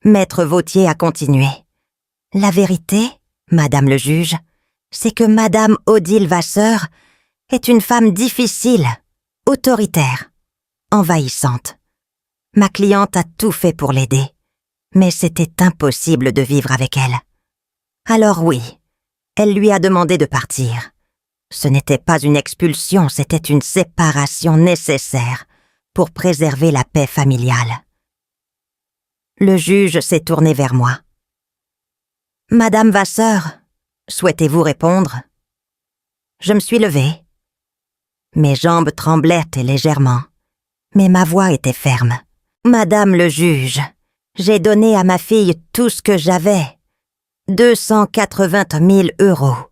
Speaker 1: Maître Vautier a continué. La vérité, Madame le juge, c'est que Madame Odile Vasseur est une femme difficile, autoritaire, envahissante. Ma cliente a tout fait pour l'aider, mais c'était impossible de vivre avec elle. Alors oui, elle lui a demandé de partir. Ce n'était pas une expulsion, c'était une séparation nécessaire pour préserver la paix familiale. Le juge s'est tourné vers moi. « Madame Vasseur, souhaitez-vous répondre ?» Je me suis levée. Mes jambes tremblaient légèrement, mais ma voix était ferme. « Madame le juge, j'ai donné à ma fille tout ce que j'avais. 280 000 €.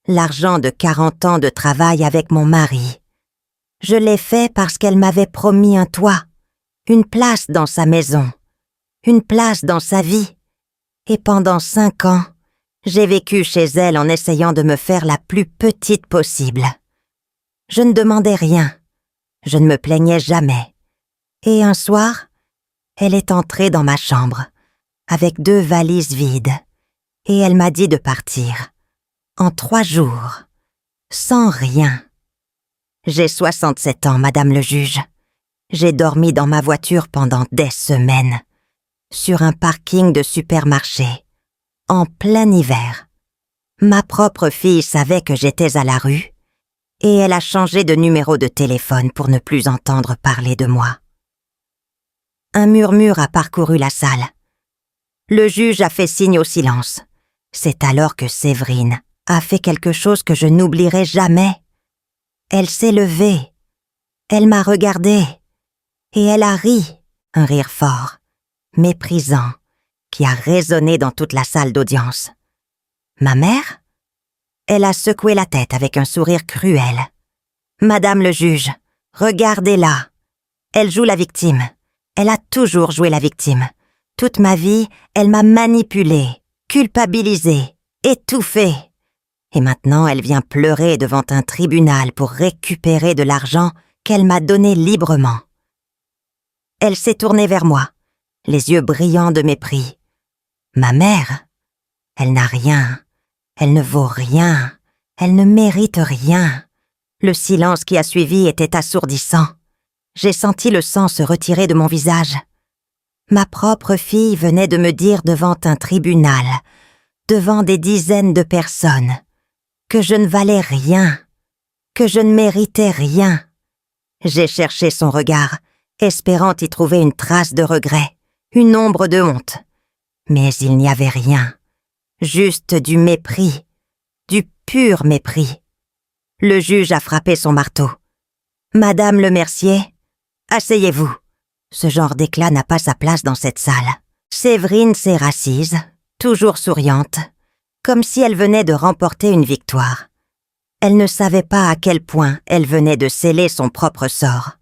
Speaker 1: L'argent de 40 ans de travail avec mon mari. Je l'ai fait parce qu'elle m'avait promis un toit, une place dans sa maison, une place dans sa vie. Et pendant 5 ans, j'ai vécu chez elle en essayant de me faire la plus petite possible. Je ne demandais rien, je ne me plaignais jamais. Et un soir, elle est entrée dans ma chambre, avec 2 valises vides, et elle m'a dit de partir. En 3 jours, sans rien. J'ai 67 ans, Madame le juge. J'ai dormi dans ma voiture pendant des semaines, sur un parking de supermarché, en plein hiver. Ma propre fille savait que j'étais à la rue, et elle a changé de numéro de téléphone pour ne plus entendre parler de moi. Un murmure a parcouru la salle. Le juge a fait signe au silence. C'est alors que Séverine a fait quelque chose que je n'oublierai jamais. Elle s'est levée, elle m'a regardée, et elle a ri, un rire fort, méprisant, qui a résonné dans toute la salle d'audience. Ma mère? Elle a secoué la tête avec un sourire cruel. Madame le juge, regardez-la. Elle joue la victime. Elle a toujours joué la victime. Toute ma vie, elle m'a manipulée, culpabilisée, étouffée. Et maintenant, elle vient pleurer devant un tribunal pour récupérer de l'argent qu'elle m'a donné librement. Elle s'est tournée vers moi, les yeux brillants de mépris. Ma mère, elle n'a rien, elle ne vaut rien, elle ne mérite rien. Le silence qui a suivi était assourdissant. J'ai senti le sang se retirer de mon visage. Ma propre fille venait de me dire devant un tribunal, devant des dizaines de personnes, que je ne valais rien, que je ne méritais rien. J'ai cherché son regard, espérant y trouver une trace de regret, une ombre de honte. Mais il n'y avait rien, juste du mépris, du pur mépris. Le juge a frappé son marteau. « Madame le Mercier, asseyez-vous. » Ce genre d'éclat n'a pas sa place dans cette salle. Séverine s'est rassise, toujours souriante, comme si elle venait de remporter une victoire. Elle ne savait pas à quel point elle venait de sceller son propre sort.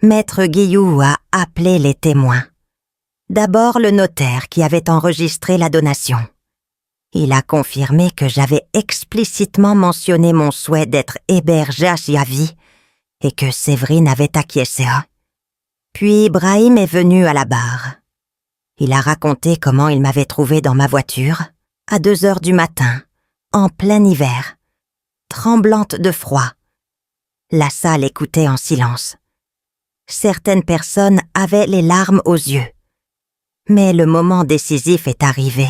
Speaker 1: Maître Guilloux a appelé les témoins. D'abord le notaire qui avait enregistré la donation. Il a confirmé que j'avais explicitement mentionné mon souhait d'être hébergée à vie et que Séverine avait acquiescé. Puis Brahim est venu à la barre. Il a raconté comment il m'avait trouvée dans ma voiture, à 2 heures du matin, en plein hiver, tremblante de froid. La salle écoutait en silence. Certaines personnes avaient les larmes aux yeux. Mais le moment décisif est arrivé,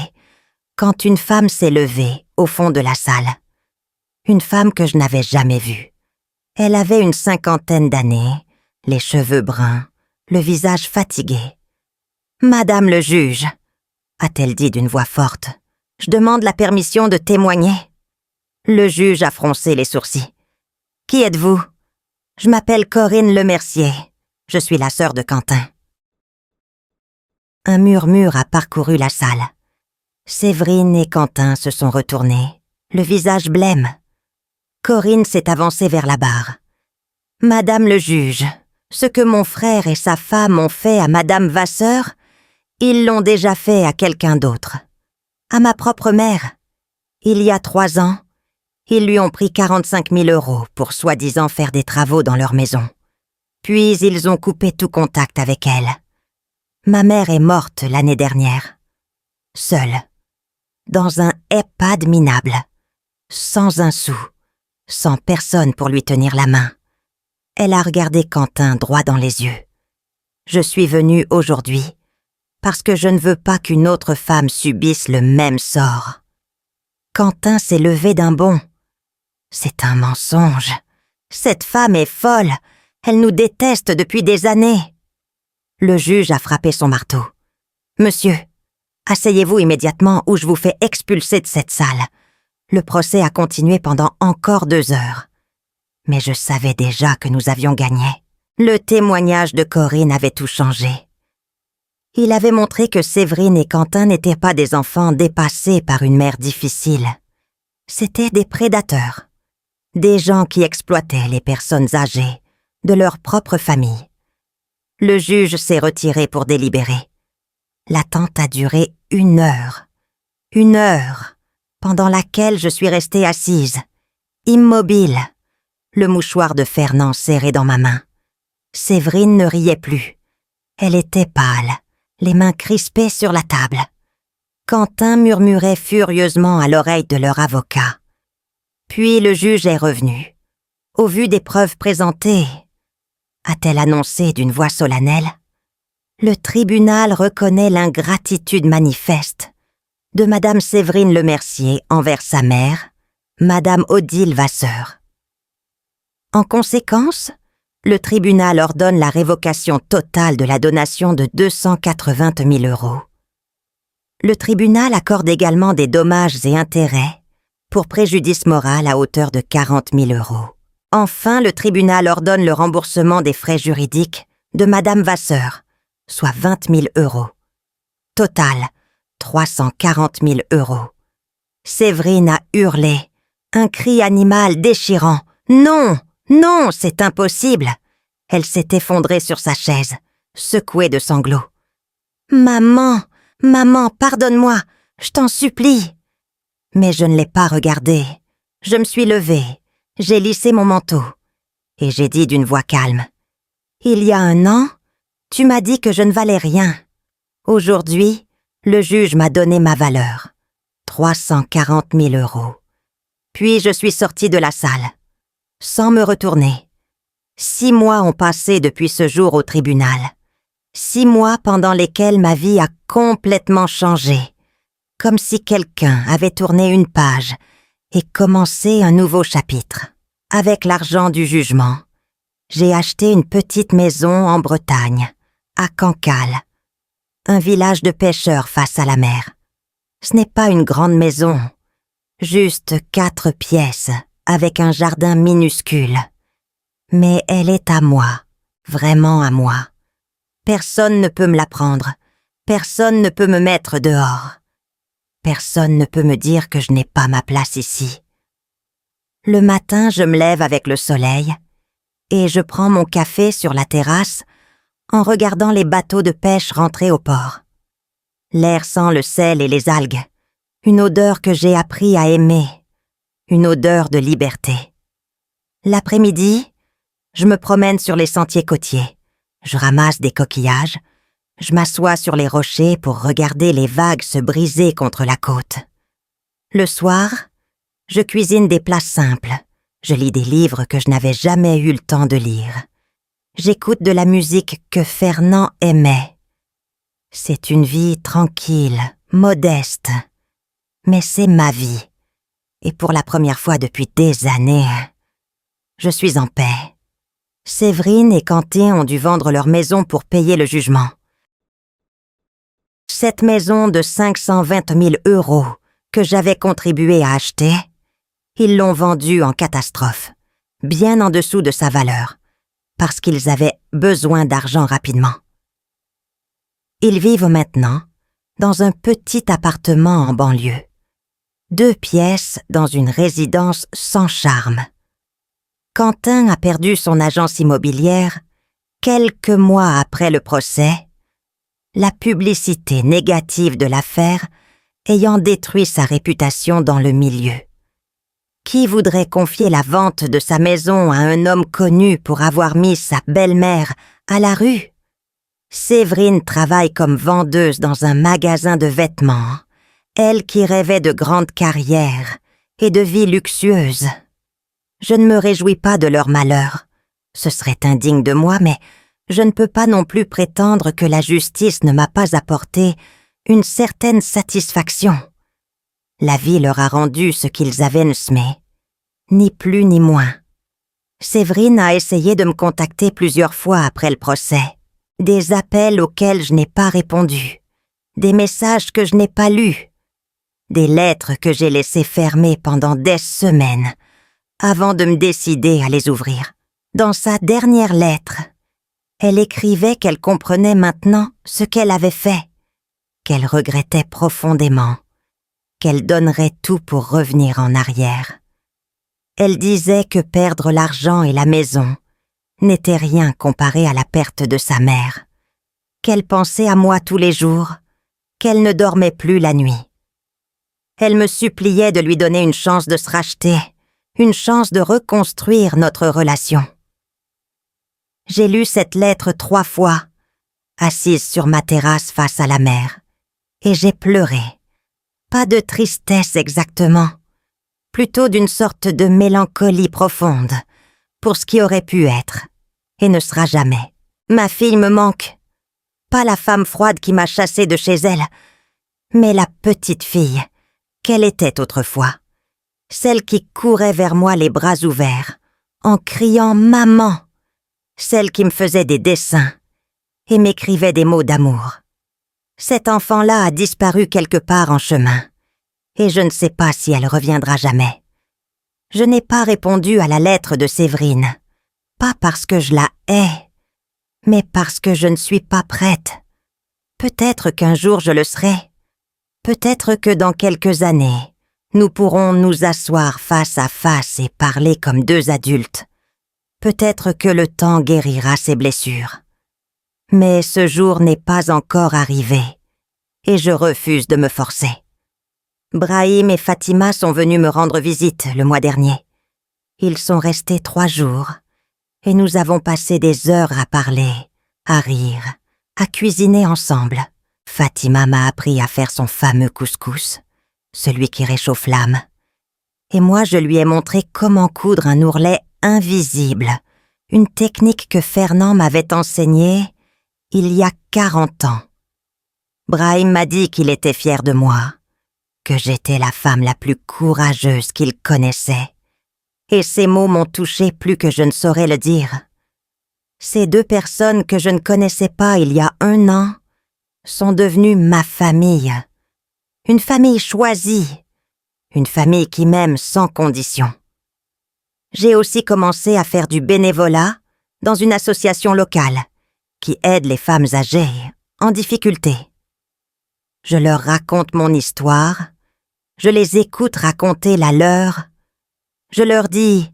Speaker 1: quand une femme s'est levée au fond de la salle. Une femme que je n'avais jamais vue. Elle avait une 50aine d'années, les cheveux bruns, le visage fatigué. « Madame le juge !» a-t-elle dit d'une voix forte. « Je demande la permission de témoigner. » Le juge a froncé les sourcils. « Qui êtes-vous ? » ?»« Je m'appelle Corinne Lemercier. Je suis la sœur de Quentin. » Un murmure a parcouru la salle. Séverine et Quentin se sont retournés, le visage blême. Corinne s'est avancée vers la barre. « Madame le juge, ce que mon frère et sa femme ont fait à Madame Vasseur, ils l'ont déjà fait à quelqu'un d'autre. À ma propre mère. Il y a 3 ans, Ils lui ont pris 45 000 € pour soi-disant faire des travaux dans leur maison. Puis ils ont coupé tout contact avec elle. Ma mère est morte l'année dernière. Seule. Dans un EHPAD minable. Sans un sou. Sans personne pour lui tenir la main. Elle a regardé Quentin droit dans les yeux. Je suis venue aujourd'hui parce que je ne veux pas qu'une autre femme subisse le même sort. Quentin s'est levé d'un bond. C'est un mensonge. Cette femme est folle. Elle nous déteste depuis des années. Le juge a frappé son marteau. Monsieur, asseyez-vous immédiatement ou je vous fais expulser de cette salle. Le procès a continué pendant encore 2 heures. Mais je savais déjà que nous avions gagné. Le témoignage de Corinne avait tout changé. Il avait montré que Séverine et Quentin n'étaient pas des enfants dépassés par une mère difficile. C'étaient des prédateurs. Des gens qui exploitaient les personnes âgées de leur propre famille. Le juge s'est retiré pour délibérer. L'attente a duré 1 heure. 1 heure, pendant laquelle je suis restée assise, immobile, le mouchoir de Fernand serré dans ma main. Séverine ne riait plus. Elle était pâle, les mains crispées sur la table. Quentin murmurait furieusement à l'oreille de leur avocat. Puis le juge est revenu. Au vu des preuves présentées, a-t-elle annoncé d'une voix solennelle, le tribunal reconnaît l'ingratitude manifeste de Madame Séverine Lemercier envers sa mère, Madame Odile Vasseur. En conséquence, le tribunal ordonne la révocation totale de la donation de 280 000 €. Le tribunal accorde également des dommages et intérêts pour préjudice moral à hauteur de 40 000 €. Enfin, le tribunal ordonne le remboursement des frais juridiques de Madame Vasseur, soit 20 000 €. Total, 340 000 €. Séverine a hurlé, un cri animal déchirant. « Non, non, c'est impossible !» Elle s'est effondrée sur sa chaise, secouée de sanglots. « Maman, maman, pardonne-moi, je t'en supplie !» Mais je ne l'ai pas regardée. Je me suis levée, j'ai lissé mon manteau, et j'ai dit d'une voix calme, « Il y a 1 an, tu m'as dit que je ne valais rien. Aujourd'hui, le juge m'a donné ma valeur, 340 000 €. Puis je suis sortie de la salle, sans me retourner. 6 mois ont passé depuis ce jour au tribunal. 6 mois pendant lesquels ma vie a complètement changé, comme si quelqu'un avait tourné une page et commencé un nouveau chapitre. Avec l'argent du jugement, j'ai acheté une petite maison en Bretagne, à Cancale, un village de pêcheurs face à la mer. Ce n'est pas une grande maison, juste 4 pièces avec un jardin minuscule. Mais elle est à moi, vraiment à moi. Personne ne peut me la prendre, personne ne peut me mettre dehors. Personne ne peut me dire que je n'ai pas ma place ici. Le matin, je me lève avec le soleil et je prends mon café sur la terrasse en regardant les bateaux de pêche rentrer au port. L'air sent le sel et les algues, une odeur que j'ai appris à aimer, une odeur de liberté. L'après-midi, je me promène sur les sentiers côtiers, je ramasse des coquillages, je m'assois sur les rochers pour regarder les vagues se briser contre la côte. Le soir, je cuisine des plats simples, je lis des livres que je n'avais jamais eu le temps de lire. J'écoute de la musique que Fernand aimait. C'est une vie tranquille, modeste, mais c'est ma vie. Et pour la première fois depuis des années, je suis en paix. Séverine et Quentin ont dû vendre leur maison pour payer le jugement. Cette maison de 520 000 € que j'avais contribué à acheter, ils l'ont vendue en catastrophe, bien en dessous de sa valeur, parce qu'ils avaient besoin d'argent rapidement. Ils vivent maintenant dans un petit appartement en banlieue, 2 pièces dans une résidence sans charme. Quentin a perdu son agence immobilière quelques mois après le procès, la publicité négative de l'affaire ayant détruit sa réputation dans le milieu. Qui voudrait confier la vente de sa maison à un homme connu pour avoir mis sa belle-mère à la rue? Séverine travaille comme vendeuse dans un magasin de vêtements, elle qui rêvait de grandes carrières et de vie luxueuse. Je ne me réjouis pas de leur malheur. Ce serait indigne de moi, mais je ne peux pas non plus prétendre que la justice ne m'a pas apporté une certaine satisfaction. La vie leur a rendu ce qu'ils avaient semé, ni plus ni moins. Séverine a essayé de me contacter plusieurs fois après le procès. Des appels auxquels je n'ai pas répondu, des messages que je n'ai pas lus, des lettres que j'ai laissées fermées pendant des semaines, avant de me décider à les ouvrir. Dans sa dernière lettre, elle écrivait qu'elle comprenait maintenant ce qu'elle avait fait, qu'elle regrettait profondément, qu'elle donnerait tout pour revenir en arrière. Elle disait que perdre l'argent et la maison n'était rien comparé à la perte de sa mère, qu'elle pensait à moi tous les jours, qu'elle ne dormait plus la nuit. Elle me suppliait de lui donner une chance de se racheter, une chance de reconstruire notre relation. J'ai lu cette lettre 3 fois, assise sur ma terrasse face à la mer, et j'ai pleuré. Pas de tristesse exactement, plutôt d'une sorte de mélancolie profonde pour ce qui aurait pu être et ne sera jamais. Ma fille me manque. Pas la femme froide qui m'a chassée de chez elle, mais la petite fille qu'elle était autrefois. Celle qui courait vers moi les bras ouverts, en criant « Maman !» Celle qui me faisait des dessins et m'écrivait des mots d'amour. Cet enfant-là a disparu quelque part en chemin, et je ne sais pas si elle reviendra jamais. Je n'ai pas répondu à la lettre de Séverine, pas parce que je la hais, mais parce que je ne suis pas prête. Peut-être qu'un jour je le serai. Peut-être que dans quelques années, nous pourrons nous asseoir face à face et parler comme 2 adultes. Peut-être que le temps guérira ses blessures. Mais ce jour n'est pas encore arrivé, et je refuse de me forcer. Brahim et Fatima sont venus me rendre visite le mois dernier. Ils sont restés 3 jours, et nous avons passé des heures à parler, à rire, à cuisiner ensemble. Fatima m'a appris à faire son fameux couscous, celui qui réchauffe l'âme. Et moi, je lui ai montré comment coudre un ourlet invisible, une technique que Fernand m'avait enseignée il y a 40 ans. Brahim m'a dit qu'il était fier de moi, que j'étais la femme la plus courageuse qu'il connaissait. Et ces mots m'ont touché plus que je ne saurais le dire. Ces 2 personnes que je ne connaissais pas il y a 1 an sont devenues ma famille. Une famille choisie, une famille qui m'aime sans condition. J'ai aussi commencé à faire du bénévolat dans une association locale qui aide les femmes âgées en difficulté. Je leur raconte mon histoire, je les écoute raconter la leur, je leur dis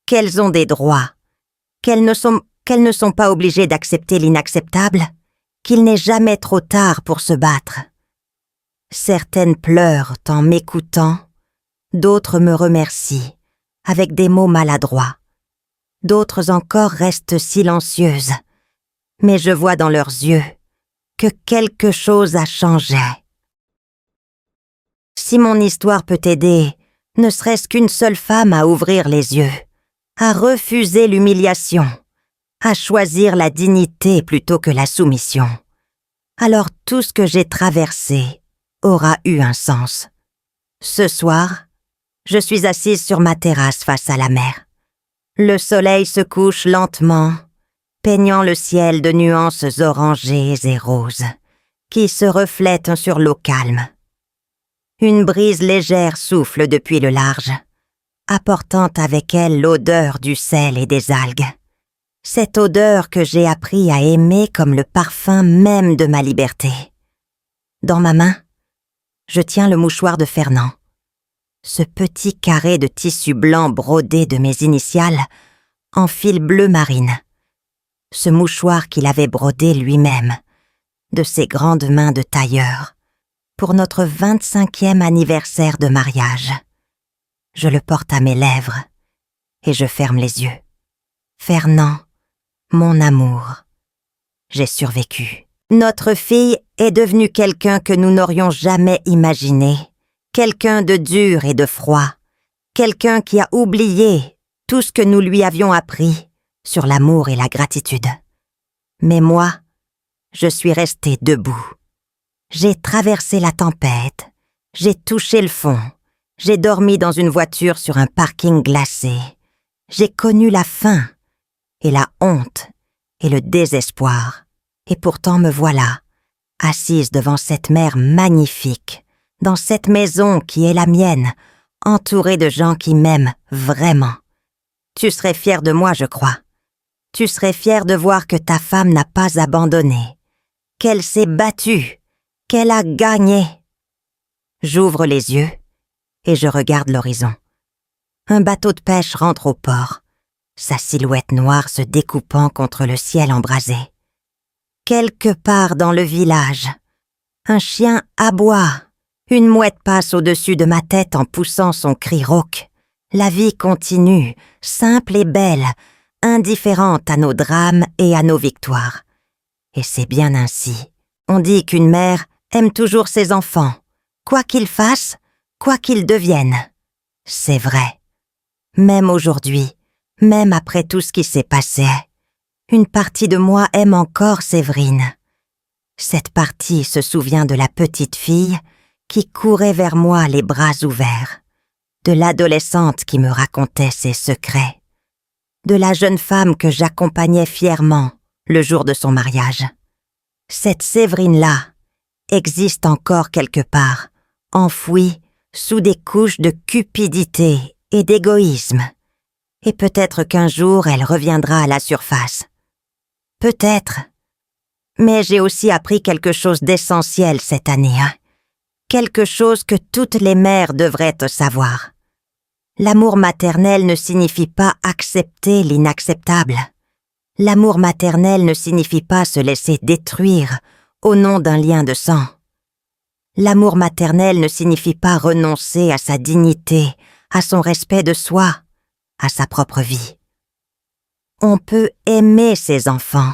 Speaker 1: qu'elles ont des droits, qu'elles ne sont pas obligées d'accepter l'inacceptable, qu'il n'est jamais trop tard pour se battre. Certaines pleurent en m'écoutant, d'autres me remercient avec des mots maladroits. D'autres encore restent silencieuses, mais je vois dans leurs yeux que quelque chose a changé. Si mon histoire peut aider, ne serait-ce qu'une seule femme à ouvrir les yeux, à refuser l'humiliation, à choisir la dignité plutôt que la soumission, alors tout ce que j'ai traversé aura eu un sens. Ce soir, je suis assise sur ma terrasse face à la mer. Le soleil se couche lentement, peignant le ciel de nuances orangées et roses, qui se reflètent sur l'eau calme. Une brise légère souffle depuis le large, apportant avec elle l'odeur du sel et des algues. Cette odeur que j'ai appris à aimer comme le parfum même de ma liberté. Dans ma main, je tiens le mouchoir de Fernand. Ce petit carré de tissu blanc brodé de mes initiales en fil bleu marine. Ce mouchoir qu'il avait brodé lui-même, de ses grandes mains de tailleur, pour notre 25e anniversaire de mariage. Je le porte à mes lèvres et je ferme les yeux. Fernand, mon amour. J'ai survécu. Notre fille est devenue quelqu'un que nous n'aurions jamais imaginé. Quelqu'un de dur et de froid. Quelqu'un qui a oublié tout ce que nous lui avions appris sur l'amour et la gratitude. Mais moi, je suis restée debout. J'ai traversé la tempête. J'ai touché le fond. J'ai dormi dans une voiture sur un parking glacé. J'ai connu la faim et la honte et le désespoir. Et pourtant me voilà, assise devant cette mer magnifique, dans cette maison qui est la mienne, entourée de gens qui m'aiment vraiment. Tu serais fière de moi, je crois. Tu serais fière de voir que ta femme n'a pas abandonné, qu'elle s'est battue, qu'elle a gagné. J'ouvre les yeux et je regarde l'horizon. Un bateau de pêche rentre au port, sa silhouette noire se découpant contre le ciel embrasé. Quelque part dans le village, un chien aboie, une mouette passe au-dessus de ma tête en poussant son cri rauque. La vie continue, simple et belle, indifférente à nos drames et à nos victoires. Et c'est bien ainsi. On dit qu'une mère aime toujours ses enfants, quoi qu'ils fassent, quoi qu'ils deviennent. C'est vrai. Même aujourd'hui, même après tout ce qui s'est passé, une partie de moi aime encore Séverine. Cette partie se souvient de la petite fille qui courait vers moi les bras ouverts, de l'adolescente qui me racontait ses secrets, de la jeune femme que j'accompagnais fièrement le jour de son mariage. Cette Séverine-là existe encore quelque part, enfouie sous des couches de cupidité et d'égoïsme. Et peut-être qu'un jour elle reviendra à la surface. Peut-être. Mais j'ai aussi appris quelque chose d'essentiel cette année, hein. Quelque chose que toutes les mères devraient savoir. L'amour maternel ne signifie pas accepter l'inacceptable. L'amour maternel ne signifie pas se laisser détruire au nom d'un lien de sang. L'amour maternel ne signifie pas renoncer à sa dignité, à son respect de soi, à sa propre vie. On peut aimer ses enfants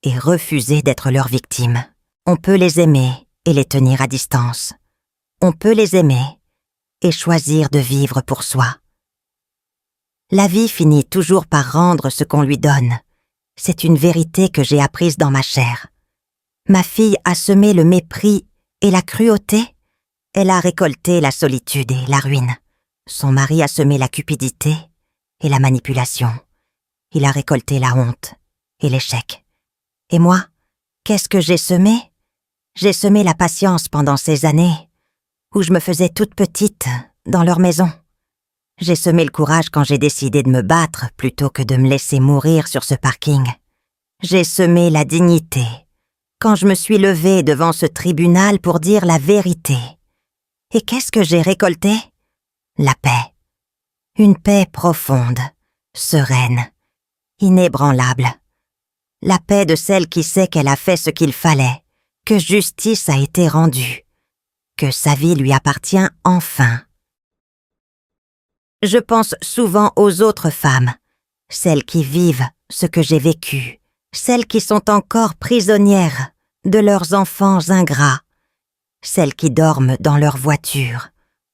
Speaker 1: et refuser d'être leur victime. On peut les aimer et les tenir à distance. On peut les aimer et choisir de vivre pour soi. La vie finit toujours par rendre ce qu'on lui donne. C'est une vérité que j'ai apprise dans ma chair. Ma fille a semé le mépris et la cruauté. Elle a récolté la solitude et la ruine. Son mari a semé la cupidité et la manipulation. Il a récolté la honte et l'échec. Et moi, qu'est-ce que j'ai semé? J'ai semé la patience pendant ces années où je me faisais toute petite dans leur maison. J'ai semé le courage quand j'ai décidé de me battre plutôt que de me laisser mourir sur ce parking. J'ai semé la dignité quand je me suis levée devant ce tribunal pour dire la vérité. Et qu'est-ce que j'ai récolté? La paix. Une paix profonde, sereine, inébranlable. La paix de celle qui sait qu'elle a fait ce qu'il fallait, que justice a été rendue, que sa vie lui appartient enfin. Je pense souvent aux autres femmes, celles qui vivent ce que j'ai vécu, celles qui sont encore prisonnières de leurs enfants ingrats, celles qui dorment dans leur voiture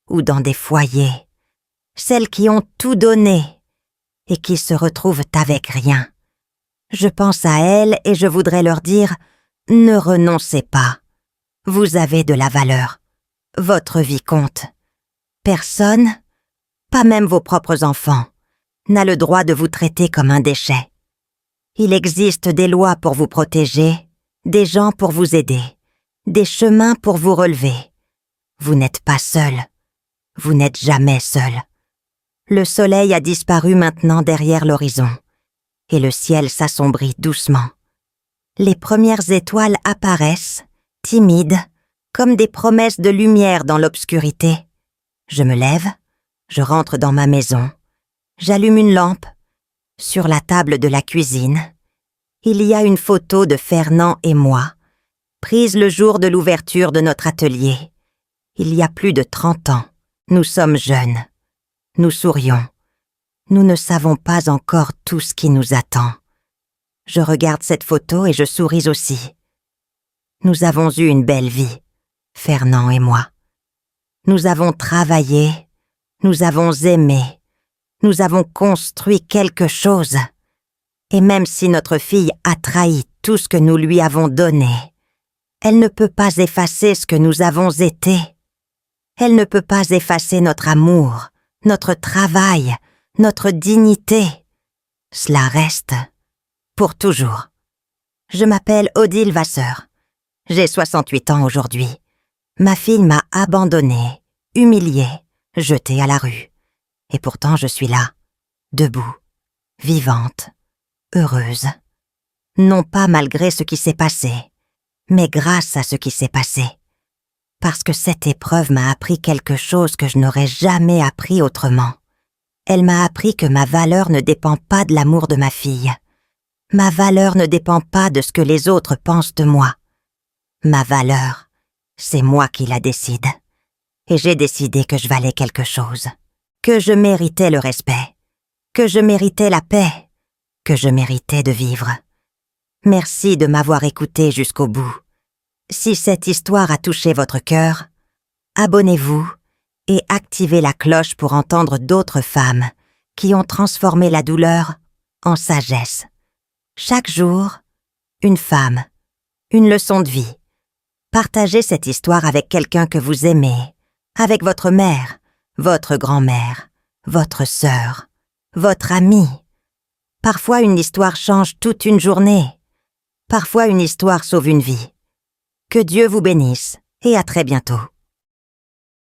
Speaker 1: ou dans des foyers, celles qui ont tout donné et qui se retrouvent avec rien. Je pense à elles et je voudrais leur dire « Ne renoncez pas. Vous avez de la valeur. Votre vie compte. Personne, pas même vos propres enfants, n'a le droit de vous traiter comme un déchet. Il existe des lois pour vous protéger, des gens pour vous aider, des chemins pour vous relever. Vous n'êtes pas seul. Vous n'êtes jamais seul. Le soleil a disparu maintenant derrière l'horizon, et le ciel s'assombrit doucement. Les premières étoiles apparaissent, timides, comme des promesses de lumière dans l'obscurité. Je me lève, je rentre dans ma maison, j'allume une lampe. Sur la table de la cuisine, il y a une photo de Fernand et moi, prise le jour de l'ouverture de notre atelier. Il y a plus de 30 ans, nous sommes jeunes. nous sourions. Nous ne savons pas encore tout ce qui nous attend. Je regarde cette photo et je souris aussi. Nous avons eu une belle vie, Fernand et moi. Nous avons travaillé, nous avons aimé, nous avons construit quelque chose. Et même si notre fille a trahi tout ce que nous lui avons donné, elle ne peut pas effacer ce que nous avons été. Elle ne peut pas effacer notre amour, notre travail, notre dignité. Cela reste pour toujours. Je m'appelle Odile Vasseur. J'ai 68 ans aujourd'hui. Ma fille m'a abandonnée, humiliée, jetée à la rue. Et pourtant je suis là, debout, vivante, heureuse. Non pas malgré ce qui s'est passé, mais grâce à ce qui s'est passé. Parce que cette épreuve m'a appris quelque chose que je n'aurais jamais appris autrement. Elle m'a appris que ma valeur ne dépend pas de l'amour de ma fille. Ma valeur ne dépend pas de ce que les autres pensent de moi. Ma valeur, c'est moi qui la décide. Et j'ai décidé que je valais quelque chose. Que je méritais le respect. Que je méritais la paix. Que je méritais de vivre. Merci de m'avoir écouté jusqu'au bout. Si cette histoire a touché votre cœur, abonnez-vous et activez la cloche pour entendre d'autres femmes qui ont transformé la douleur en sagesse. Chaque jour, une femme, une leçon de vie. Partagez cette histoire avec quelqu'un que vous aimez, avec votre mère, votre grand-mère, votre sœur, votre amie. Parfois une histoire change toute une journée. Parfois une histoire sauve une vie. Que Dieu vous bénisse et à très bientôt.